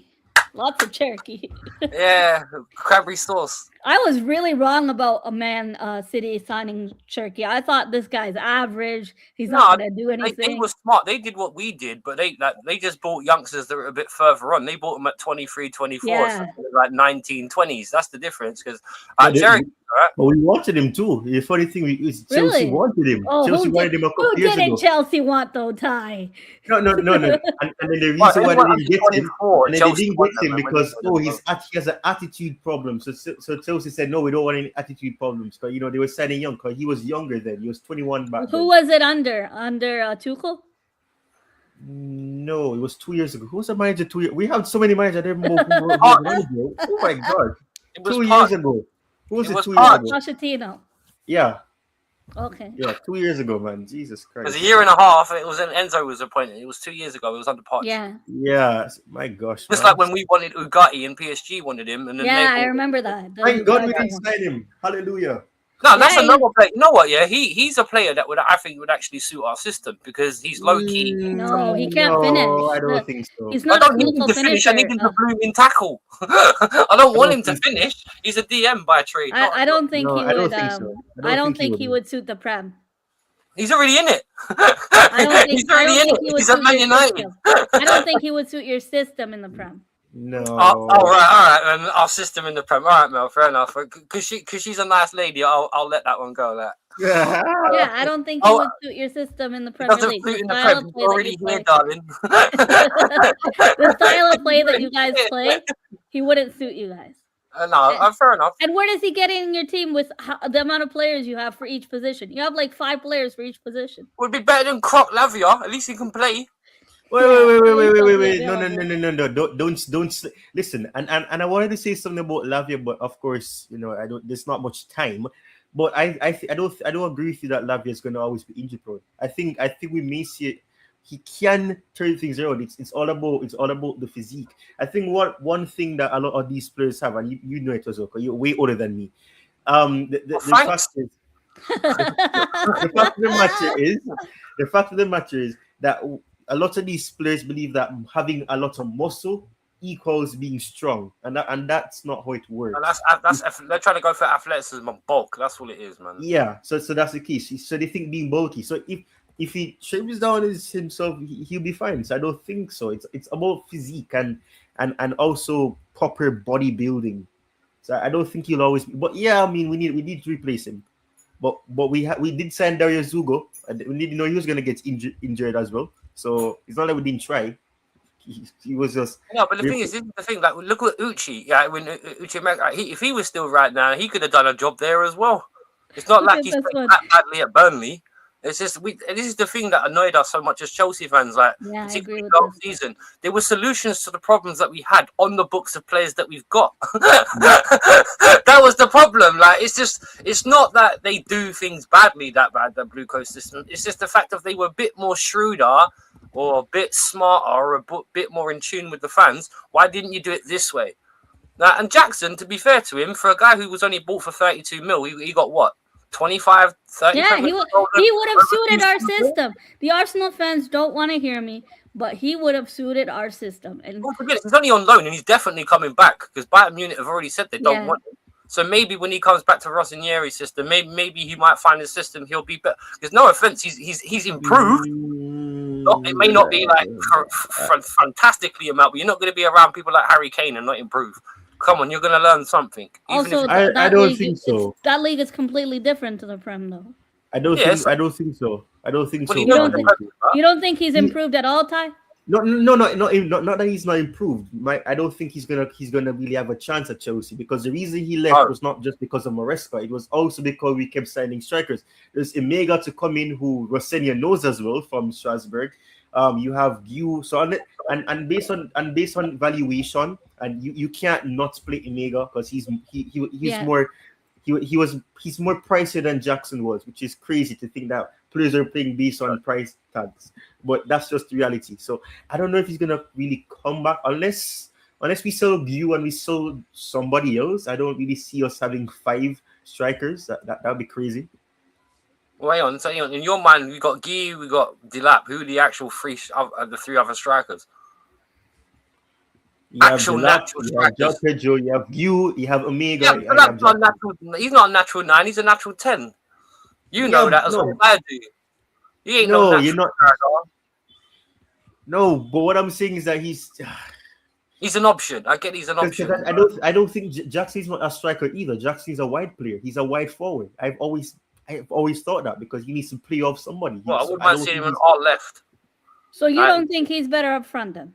Lots of Cherokee. Yeah, cranberry sauce. I was really wrong about a Man City signing Cherokee. I thought this guy's average. He's not going to do anything. They were smart. They did what we did, but they just bought youngsters that were a bit further on. They bought them at 23, 24, yeah. Like 19, 20s. That's the difference. Because Cherokee, right? But we wanted him too. The funny thing is Chelsea wanted him. Chelsea wanted him a couple years ago. Who didn't Chelsea want though, Ty? No. And then the reason why they didn't get him, because he has an attitude problem. So Chelsea said no, we don't want any attitude problems. Because they were signing young. Because he was younger then. He was 21 back then. Who was it under Tuchel? No, it was 2 years ago. Who was the manager 2 years? We have so many managers. I don't know oh my god! 2 years ago. Who was it 2 years ago? Pochettino. Yeah. Okay. Yeah, 2 years ago, man. Jesus Christ. It was a year and a half. It was Enzo was appointed. It was 2 years ago. It was under Poch. Yeah. Yeah. My gosh. Just like when we wanted Ugarte and PSG wanted him, and then I remember that. Thank God we didn't sign him. Hallelujah. No, that's another player. You know what? Yeah, he's a player that I think would actually suit our system because he's low key. No, he can't finish. I don't think so. He's not I don't need him to finish. I need him to blooming tackle. I don't want him to finish. He's a DM by trade. I don't think he would. I don't think so. I don't think he would suit the Prem. He's already in it. He's already in it. He's at Man United. I don't think he would suit your system in the Prem. No. All right. And our system in the Prem. All right, Mel. Fair enough. Because she's a nice lady. I'll let that one go. Yeah, I don't think he would suit your system in the Premier League. Suit in the Prem. He's already here, darling. The style of play that you guys play, he wouldn't suit you guys. No, fair enough. And where does he get in your team with the amount of players you have for each position? You have like 5 players for each position. Would be better than Croc Lavia. At least he can play. Wait. No. Don't listen. And I wanted to say something about Lavia, but of course, there's not much time. But I don't agree with you that Lavia is going to always be injury prone. I think we may see it. He can turn things around. It's all about the physique. I think one thing that a lot of these players have, and you know it as well, because you're way older than me. The fact of the matter is that a lot of these players believe that having a lot of muscle equals being strong, and that's not how it works. And they're trying to go for athleticism and bulk. That's all it is, man. Yeah, so that's the case. So they think being bulky. So if he trims down himself, he'll be fine. So I don't think so. It's about physique and also proper bodybuilding. So I don't think he'll always. But yeah, I mean, we need to replace him. But we did sign Dario Zugo, and we need to know he was gonna get injured as well. So it's not like we didn't try. He was just no. But the thing is, this is the thing. Like, look at Uchi. Yeah, when Uchi, if he was still right now, he could have done a job there as well. It's not like he's playing that badly at Burnley. It's just this is the thing that annoyed us so much as Chelsea fans. Like, particularly last season, there were solutions to the problems that we had on the books of players that we've got. That was the problem. Like, it's not that they do things badly that bad. The Blue Coast system. It's just the fact that they were a bit more shrewder, or a bit smarter, or a bit more in tune with the fans. Why didn't you do it this way? Now, and Jackson, to be fair to him, for a guy who was only bought for 32 mil, he got what? 25, 30. Yeah, he would have suited our system. The Arsenal fans don't want to hear me, but he would have suited our system. And don't forget, he's only on loan, and he's definitely coming back because Bayern Munich have already said they don't want him. So maybe when he comes back to Rossinieri's system, maybe he might find a system he'll be better. Because no offense, he's improved. It may not be like fantastically amount, but you're not going to be around people like Harry Kane and not improve. Come on, you're going to learn something. Also, I don't think so. That league is completely different to the Prem, though. I don't think so. You don't think he's improved at all, Ty? No, not that he's not improved. I don't think he's gonna really have a chance at Chelsea, because the reason he left was not just because of Maresca. It was also because we kept signing strikers. There's Emega to come in, who Rossenia knows as well from Strasbourg. You have you and based on valuation, and you can't not play Emega because he's more pricier than Jackson was, which is crazy to think that players are playing based on price tags. But that's just the reality. So I don't know if he's gonna really come back unless we sell Guy and we sell somebody else. I don't really see us having 5 strikers. That'd be crazy. Wait on. So in your mind, we got Guy, we got Delap. Who are the actual the 3 other strikers? You have natural strikers. You have Pedro, you have you have Omega. Yeah, he's not a natural 9. He's a natural 10. You know that as well as I do. He ain't you're not. No, but what I'm saying is that he's an option. I get he's an option. I don't think Jackson's not a striker either. Jackson's a wide player. He's a wide forward. I've always thought that, because he needs to play off somebody. Well, I wouldn't mind seeing him on all left. So you don't think he's better up front then?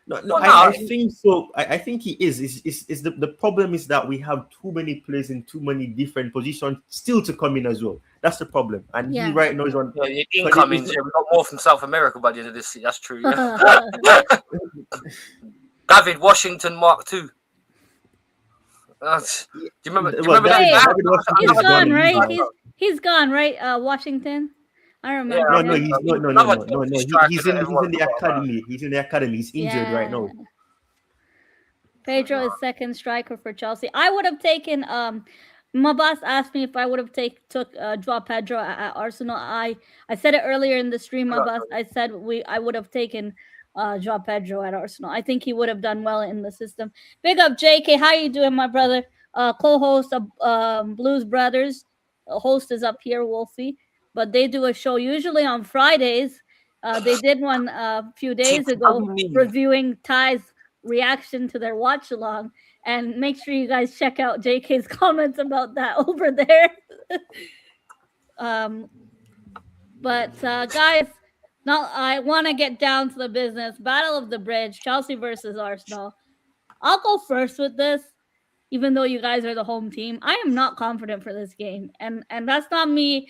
No, I think so. I think he is. Is the problem is that we have too many players in too many different positions still to come in as well. That's the problem. And he right now is on. Yeah, incoming. We got more from South America by the end of this season. That's true. Yeah. David Washington Mark II. Do you remember that? He's gone, right? He's gone, right? Washington. I remember. No. He's in the academy. He's in the academy. He's injured right now. Pedro is second striker for Chelsea. I would have taken. My boss asked me if I would have took Joao Pedro at Arsenal. I said it earlier in the stream. My boss, I said I would have taken Joao Pedro at Arsenal. I think he would have done well in the system. Big up, JK. How you doing, my brother? Co-host of Blues Brothers. Host is up here, Wolfie. But they do a show usually on Fridays. They did one a few days ago reviewing Ty's reaction to their watch along. And make sure you guys check out JK's comments about that over there. But guys, now I want to get down to the business. Battle of the Bridge, Chelsea versus Arsenal. I'll go first with this. Even though you guys are the home team, I am not confident for this game. And that's not me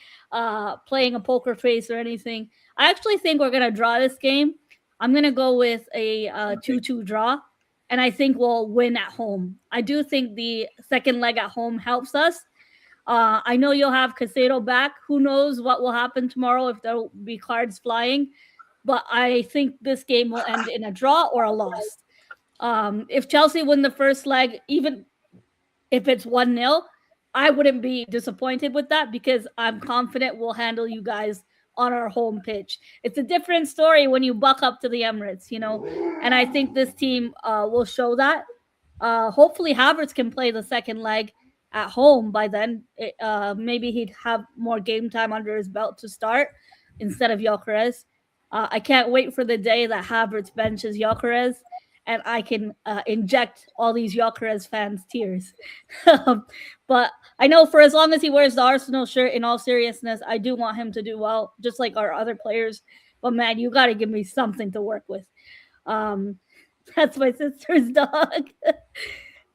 playing a poker face or anything. I actually think we're going to draw this game. I'm going to go with a 2-2 draw. And I think we'll win at home. I do think the second leg at home helps us. I know you'll have Caicedo back. Who knows what will happen tomorrow, if there'll be cards flying. But I think this game will end in a draw or a loss. If Chelsea win the first leg, even if it's 1-0, I wouldn't be disappointed with that, because I'm confident we'll handle you guys on our home pitch. It's a different story when you buck up to the Emirates, you know, and I think this team will show that. Hopefully Havertz can play the second leg at home by then. Maybe he'd have more game time under his belt to start instead of Gyökeres. I can't wait for the day that Havertz benches Gyökeres and I can inject all these Gyökeres fans' tears. But I know for as long as he wears the Arsenal shirt, in all seriousness, I do want him to do well, just like our other players. But man, you got to give me something to work with. That's my sister's dog.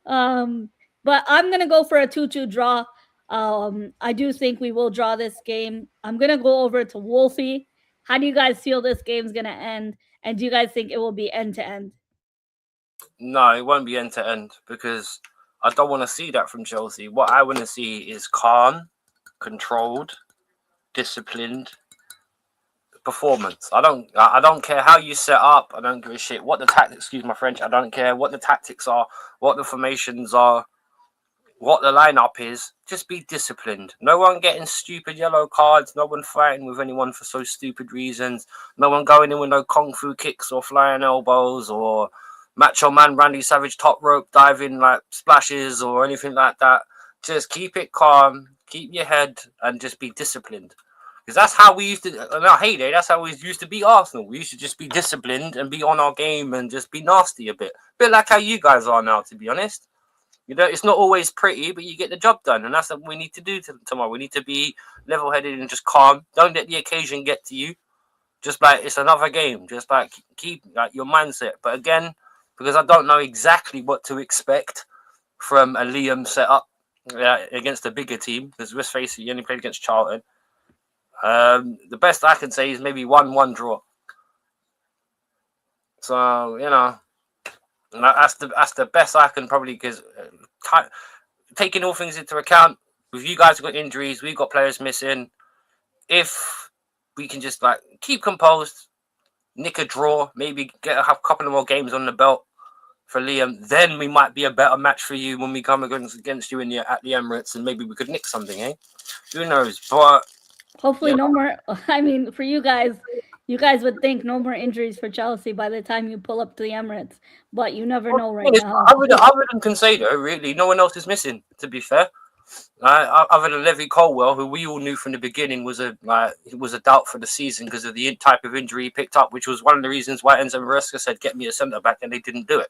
But I'm going to go for a 2-2 draw. I do think we will draw this game. I'm going to go over to Wolfie. How do you guys feel this game's going to end? And do you guys think it will be end-to-end? No, it won't be end-to-end because I don't want to see that from Chelsea. What I want to see is calm, controlled, disciplined performance. I don't care how you set up. I don't give a shit what the tactics, excuse my French, I don't care what the tactics are, what the formations are, what the lineup is. Just be disciplined. No one getting stupid yellow cards, no one fighting with anyone for so stupid reasons, no one going in with no kung fu kicks or flying elbows or Macho Man Randy Savage top rope diving like splashes or anything like that. Just keep it calm, keep your head, and just be disciplined. Because that's how we used to, in our heyday, that's how we used to be Arsenal. We used to just be disciplined and be on our game and just be nasty a bit. Bit like how you guys are now, to be honest. You know, it's not always pretty, but you get the job done. And that's what we need to do tomorrow. We need to be level-headed and just calm. Don't let the occasion get to you. Just like, it's another game. Just like, keep like your mindset. But again, because I don't know exactly what to expect from a Liam setup against a bigger team. Because let's face it, you only played against Charlton. The best I can say is maybe 1-1 draw. So, you know, that's the best I can probably, because taking all things into account, with you guys have got injuries, we've got players missing. If we can just like keep composed, nick a draw, maybe get a couple of more games on the belt for Liam, then we might be a better match for you when we come against you at the Emirates, and maybe we could nick something, eh? Who knows? But hopefully no more. I mean, for you guys would think no more injuries for Chelsea by the time you pull up to the Emirates, but you never know right now. Other than Concedo, really, no one else is missing, to be fair. Other than Levy Colwell, who we all knew from the beginning was a doubt for the season because of the type of injury he picked up, which was one of the reasons why Enzo Maresca said, get me a centre-back, and they didn't do it.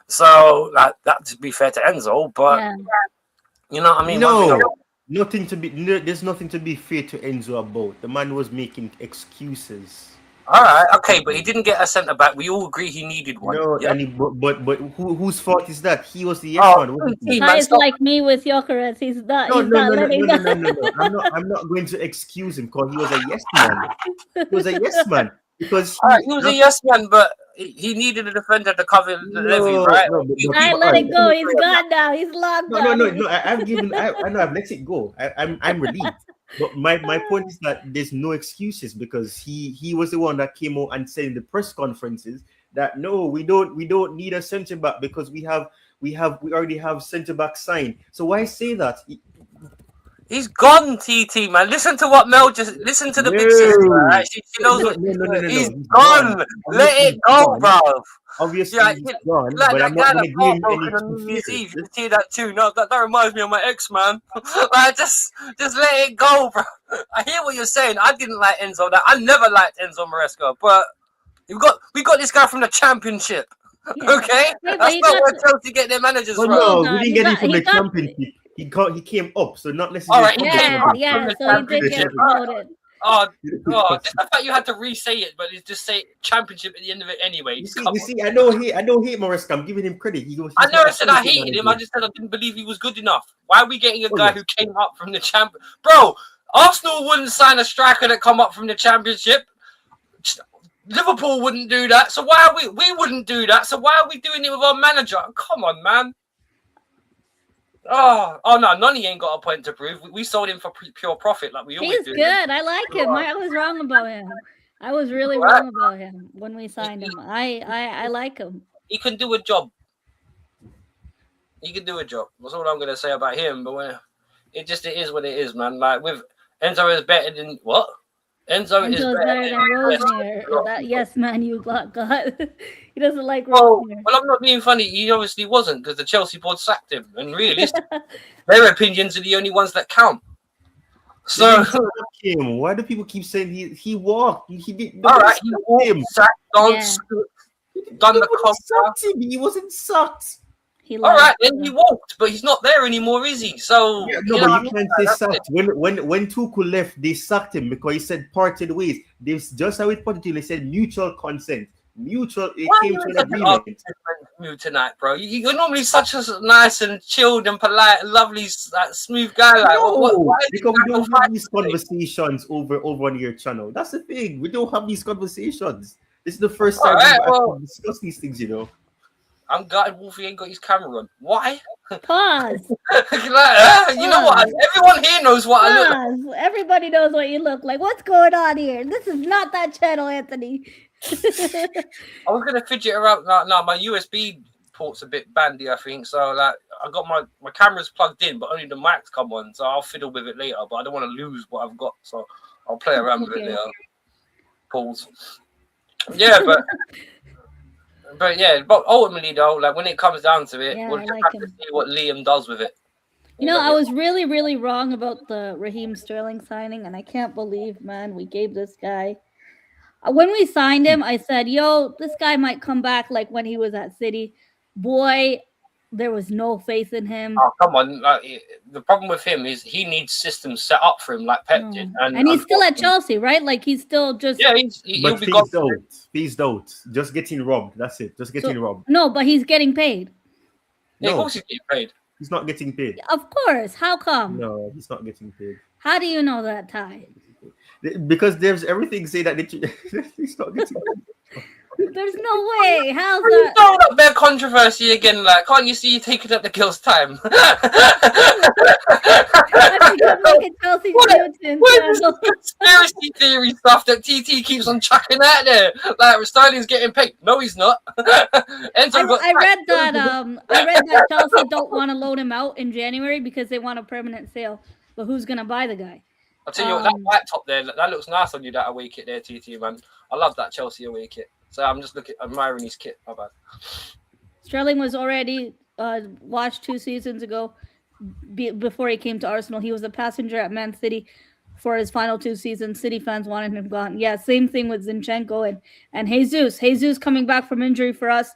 So, that to be fair to Enzo, but, yeah. You know what I mean? No. There's nothing to be fair to Enzo about. The man was making excuses. All right, okay, but he didn't get a centre back. We all agree he needed one. No, yeah. But whose fault is that? He was the yes one. He's like me with Gyökeres. He's not. No. I'm not going to excuse him because he was a yes man. He was a yes man because he was a yes man, but he needed a defender to cover the Levy, right? Let it go. He's gone now. He's locked down. No. I've let it go. I'm relieved. But my point is that there's no excuses because he was the one that came out and said in the press conferences that no, we don't need a centre back because we already have centre back signed. So why say that? He's gone, TT, man. Listen to what Mel listen to the big sister. Right? She knows what he's gone. Let it go, bro. Obviously, he's gone, but I'm not going to give him any New Year's Eve. You can see that too. No, that reminds me of my ex, man. Like, just let it go, bro. I hear what you're saying. I didn't like Enzo. I never liked Enzo Maresca, but we got this guy from the Championship. Yeah. Okay, that's not where Chelsea get their managers from. No, we didn't get him from the Championship. He came up, so not necessarily. All right, yeah. So he did get promoted. Just the fact you had to re-say it, but just say Championship at the end of it anyway. You see, I don't hate Maresca. I'm giving him credit. I never said I hated him. I just said I didn't believe he was good enough. Why are we getting a guy who came up from the Championship? Bro, Arsenal wouldn't sign a striker that come up from the Championship. Liverpool wouldn't do that. So why are we wouldn't do that. So why are we doing it with our manager? Come on, man. Oh no, Noni ain't got a point to prove. We sold him for pure profit, like we always do. He's good. I like him. I was wrong about him. I was really wrong about him when we signed him. I like him. He can do a job. He can do a job. That's all I'm gonna say about him. But it is what it is, man. Like with Enzo is better than what? Enzo is better than Rosenior. That yes, man, you got. He doesn't like well, Rosenior. well, I'm not being funny. He obviously wasn't because the Chelsea board sacked him, and realistically, their opinions are the only ones that count. So why do people keep saying he walked? He did. All right, he walked, sacked, danced, done the conga. He wasn't sucked. All right, then he walked, but he's not there anymore, is he? So yeah, no, but you can't say sacked. When Tuchel left, they sacked him because he said parted ways. They just how it put it, they said mutual consent. Mutual. It came to an agreement. Mood tonight, bro. You're normally such a nice and chilled and polite, lovely, smooth guy. Like, no, because we don't have these conversations over on your channel. That's the thing. We don't have these conversations. This is the first time we discuss these things, you know. I'm gutted Wolfie ain't got his camera on. Why? Pause. You know what? Everyone here knows what I look like. Everybody knows what you look like. What's going on here? This is not that channel, Anthony. I was gonna fidget around. No, my USB port's a bit bandy, I think. So like, I got my camera's plugged in, but only the mic's come on. So I'll fiddle with it later. But I don't want to lose what I've got, so I'll play around with it later. Pause. Yeah, but ultimately though, like when it comes down to it, we'll just have to see what Liam does with it. You know, I was really, really wrong about the Raheem Sterling signing, and I can't believe, man, we gave this guy. When we signed him, I said, yo, this guy might come back like when he was at City. Boy, there was no faith in him. Oh, come on. The problem with him is he needs systems set up for him like Pep did. And he's still at Chelsea, right? Like he's still just... Yeah, he'll be gone. Phased out. Just getting robbed. That's it. Just getting robbed. No, but he's getting paid. Yeah, of course he's getting paid. He's not getting paid. Of course. How come? No, he's not getting paid. How do you know that, Ty? Because there's everything say that he's not getting paid. There's no way. How's that? You throwing up their controversy again? Like, can't you see you taking up the girl's time? What is this conspiracy theory stuff that TT keeps on chucking out there? Like, Sterling's getting paid. No, he's not. I read that Chelsea don't want to loan him out in January because they want a permanent sale. But who's gonna buy the guy? I'll tell you what, that white top there, that looks nice on you. That away kit there, TT, man. I love that Chelsea away kit. So I'm just admiring his kit. My bad. Sterling was already watched 2 seasons ago before he came to Arsenal. He was a passenger at Man City for his final 2 seasons. City fans wanted him gone. Yeah, same thing with Zinchenko and Jesus. Jesus coming back from injury for us.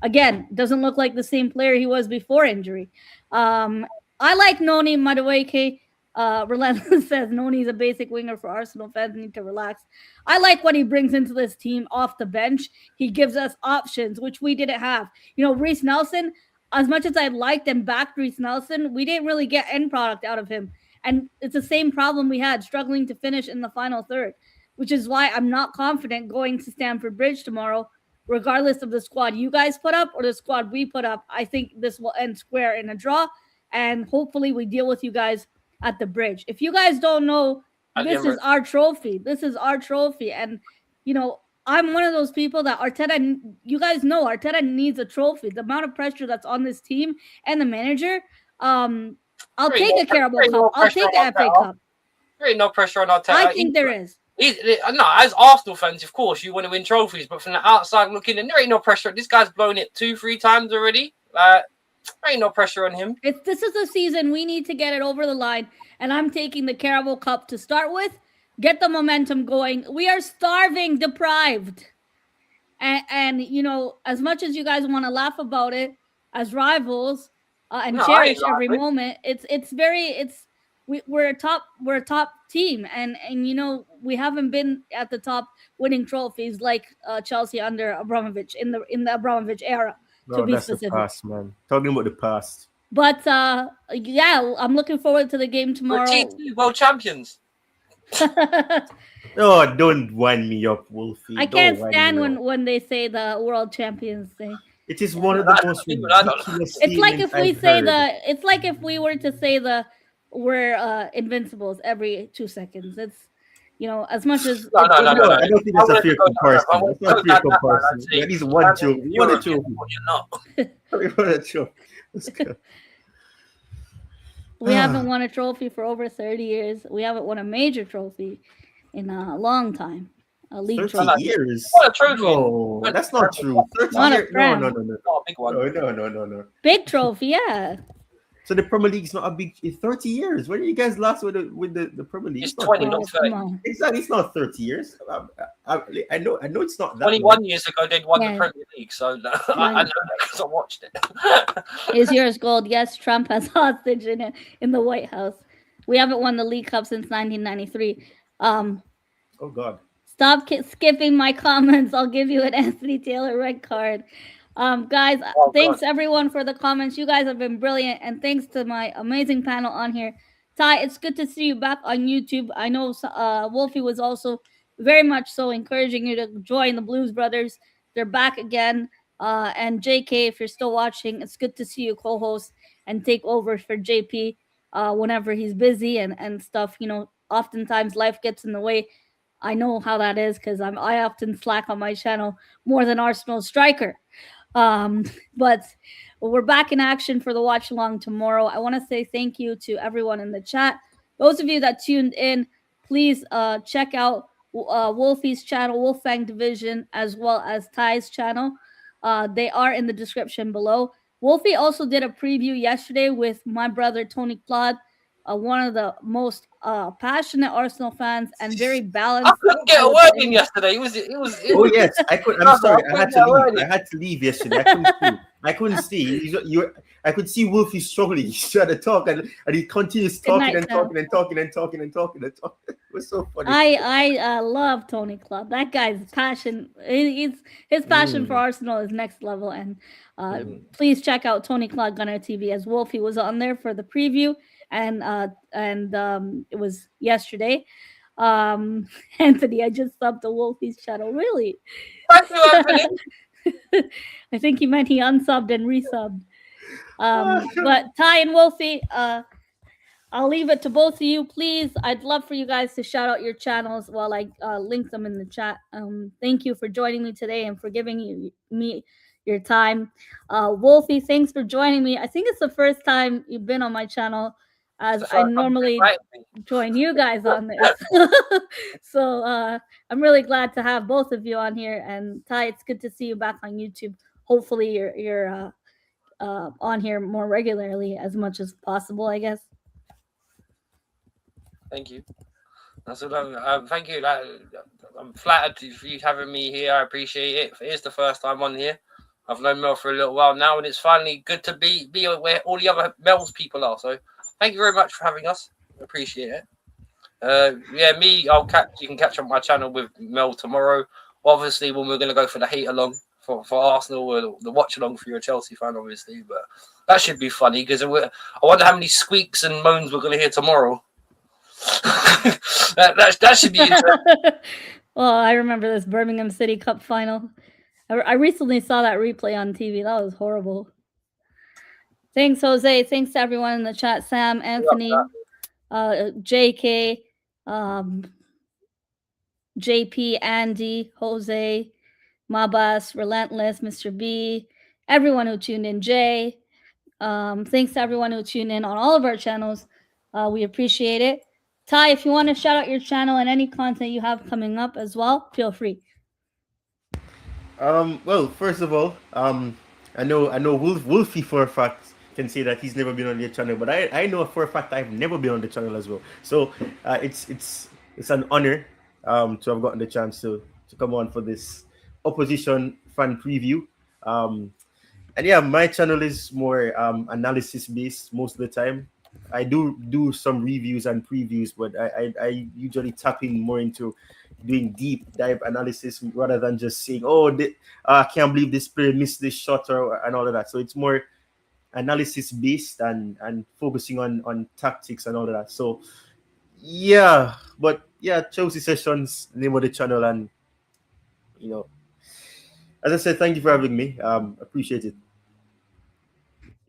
Again, doesn't look like the same player he was before injury. I like Noni Madueke. Relentless says Noni's a basic winger for Arsenal fans. Need to relax. I like what he brings into this team off the bench. He gives us options, which we didn't have. You know, Reece Nelson, as much as I liked and backed Reece Nelson, we didn't really get end product out of him. And it's the same problem we had, struggling to finish in the final third, which is why I'm not confident going to Stamford Bridge tomorrow, regardless of the squad you guys put up or the squad we put up. I think this will end square in a draw, and hopefully we deal with you guys at the Bridge. If you guys don't know, this is our trophy. This is our trophy. And, you know, I'm one of those people that Arteta, you guys know Arteta needs a trophy. The amount of pressure that's on this team and the manager, I'll take a Carabao Cup. I'll take the FA Cup. There ain't no pressure on Arteta. I think there is. No, as Arsenal fans, of course, you want to win trophies, but from the outside looking in, there ain't no pressure. This guy's blown it 2-3 times already. There ain't no pressure on him. This is a season we need to get it over the line, and I'm taking the Carabao Cup to start with. Get the momentum going. We are starving, deprived. And you know, as much as you guys want to laugh about it as rivals and cherish every moment, we're a top team, and you know, we haven't been at the top winning trophies like Chelsea under Abramovich in the Abramovich era. No, that's specific. The past, man. Talking about the past. But yeah, I'm looking forward to the game tomorrow. TT world champions. Oh, don't wind me up, Wolfie. I can't stand when they say the world champions thing. It is one of the most ridiculous. It's like if we say it's like if we were to say we're invincibles every 2 seconds. It's, you know, as much as no. I don't think that's a fair comparison. It's not a fair comparison. At least one joke. What a joke. What a joke. We haven't won a trophy for over 30 years. We haven't won a major trophy. in a long time. A league 30 trophy. years? What a trophy. No, that's not true. 30 Not a years? No, prem. no, no, no. Not a big one. No. Big trophy, yeah. So the Premier League is not a big. 30 years. When did you guys last with the Premier League? It's not 20, 30. not 30. Come on. Exactly, it's not 30 years. I know it's not that. 21 long. years ago, they'd won Yeah. the Premier League, so I know that because I watched it. Is yours gold? Yes, Trump has hostage in the White House. We haven't won the League Cup since 1993. Oh God. Stop skipping my comments. I'll give you an Anthony Taylor red card. Guys, thanks everyone for the comments. You guys have been brilliant, and thanks to my amazing panel on here. Ty, it's good to see you back on YouTube. I know Wolfie was also very much so encouraging you to join the Blues Brothers. They're back again. And JK, if you're still watching, it's good to see you co-host and take over for JP whenever he's busy and stuff. You know, oftentimes life gets in the way. I know how that is because I often slack on my channel more than Arsenal striker. But we're back in action for the watch along tomorrow. I want to say thank you to everyone in the chat. Those of you that tuned in, please check out Wolfie's channel, Wolfgang Division, as well as Ty's channel. They are in the description below. Wolfie also did a preview yesterday with my brother Tony Claude, one of the most passionate Arsenal fans and very balanced. I couldn't get a word in yesterday. It was. Oh yes, I could. I'm sorry, I had to leave. I had to leave yesterday. I couldn't see. I could see Wolfie struggling. He's trying to talk, and he continues talking and talking. It was so funny. I love Tony Club. That guy's passion. His passion for Arsenal is next level. And please check out Tony Club Gunner TV, as Wolfie was on there for the preview, and it was yesterday. Anthony, I just subbed to Wolfie's channel. Really? Thank you, Anthony. I think he meant he unsubbed and resubbed. But Ty and Wolfie, I'll leave it to both of you, please. I'd love for you guys to shout out your channels while I link them in the chat. Thank you for joining me today and for giving me your time. Wolfie, thanks for joining me. I think it's the first time you've been on my channel, as I normally join you guys on this. So I'm really glad to have both of you on here. And Ty, it's good to see you back on YouTube. Hopefully you're on here more regularly as much as possible, I guess. Thank you. That's what thank you. I'm flattered for you having me here. I appreciate it. It is the first time on here. I've known Mel for a little while now, and it's finally good to be where all the other Mel's people are. So thank you very much for having us. I appreciate it. You can catch up my channel with Mel tomorrow. Obviously, when we're going to go for the hate along for Arsenal, or the watch along for your Chelsea fan, obviously. But that should be funny because I wonder how many squeaks and moans we're going to hear tomorrow. that should be interesting. Well, I remember this Birmingham City Cup final. I recently saw that replay on TV. That was horrible. Thanks, Jose. Thanks to everyone in the chat. Sam, Anthony, JK, JP, Andy, Jose, Mabas, Relentless, Mr. B, everyone who tuned in, Jay. Thanks to everyone who tuned in on all of our channels. We appreciate it. Ty, if you want to shout out your channel and any content you have coming up as well, feel free. Well, first of all, I know Wolfie for a fact can say that he's never been on your channel, but I know for a fact I've never been on the channel as well. So it's an honor to have gotten the chance to come on for this opposition fan preview. And yeah, my channel is more analysis based most of the time. I do some reviews and previews, but I usually tap in more into doing deep dive analysis rather than just saying, I can't believe this player missed this shot and all of that. So it's more analysis based and focusing on tactics and all of that. So yeah, but yeah, Chelsea Sessions, name of the channel, and as I said, thank you for having me. Appreciate it.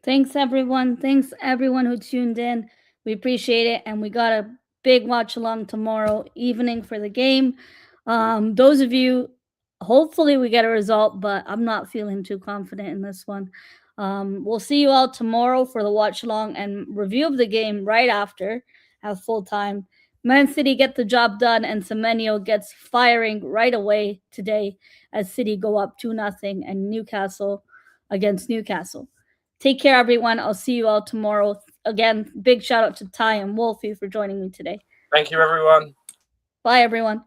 Thanks everyone. Thanks everyone who tuned in. We appreciate it, and we got a big watch along tomorrow evening for the game. Those of you, hopefully we get a result, but I'm not feeling too confident in this one. We'll see you all tomorrow for the watch along and review of the game right after at full time. Man City get the job done, and Semenyo gets firing right away today as City go up 2-0 and Newcastle against Newcastle. Take care, everyone. I'll see you all tomorrow. Again, big shout out to Ty and Wolfie for joining me today. Thank you, everyone. Bye, everyone.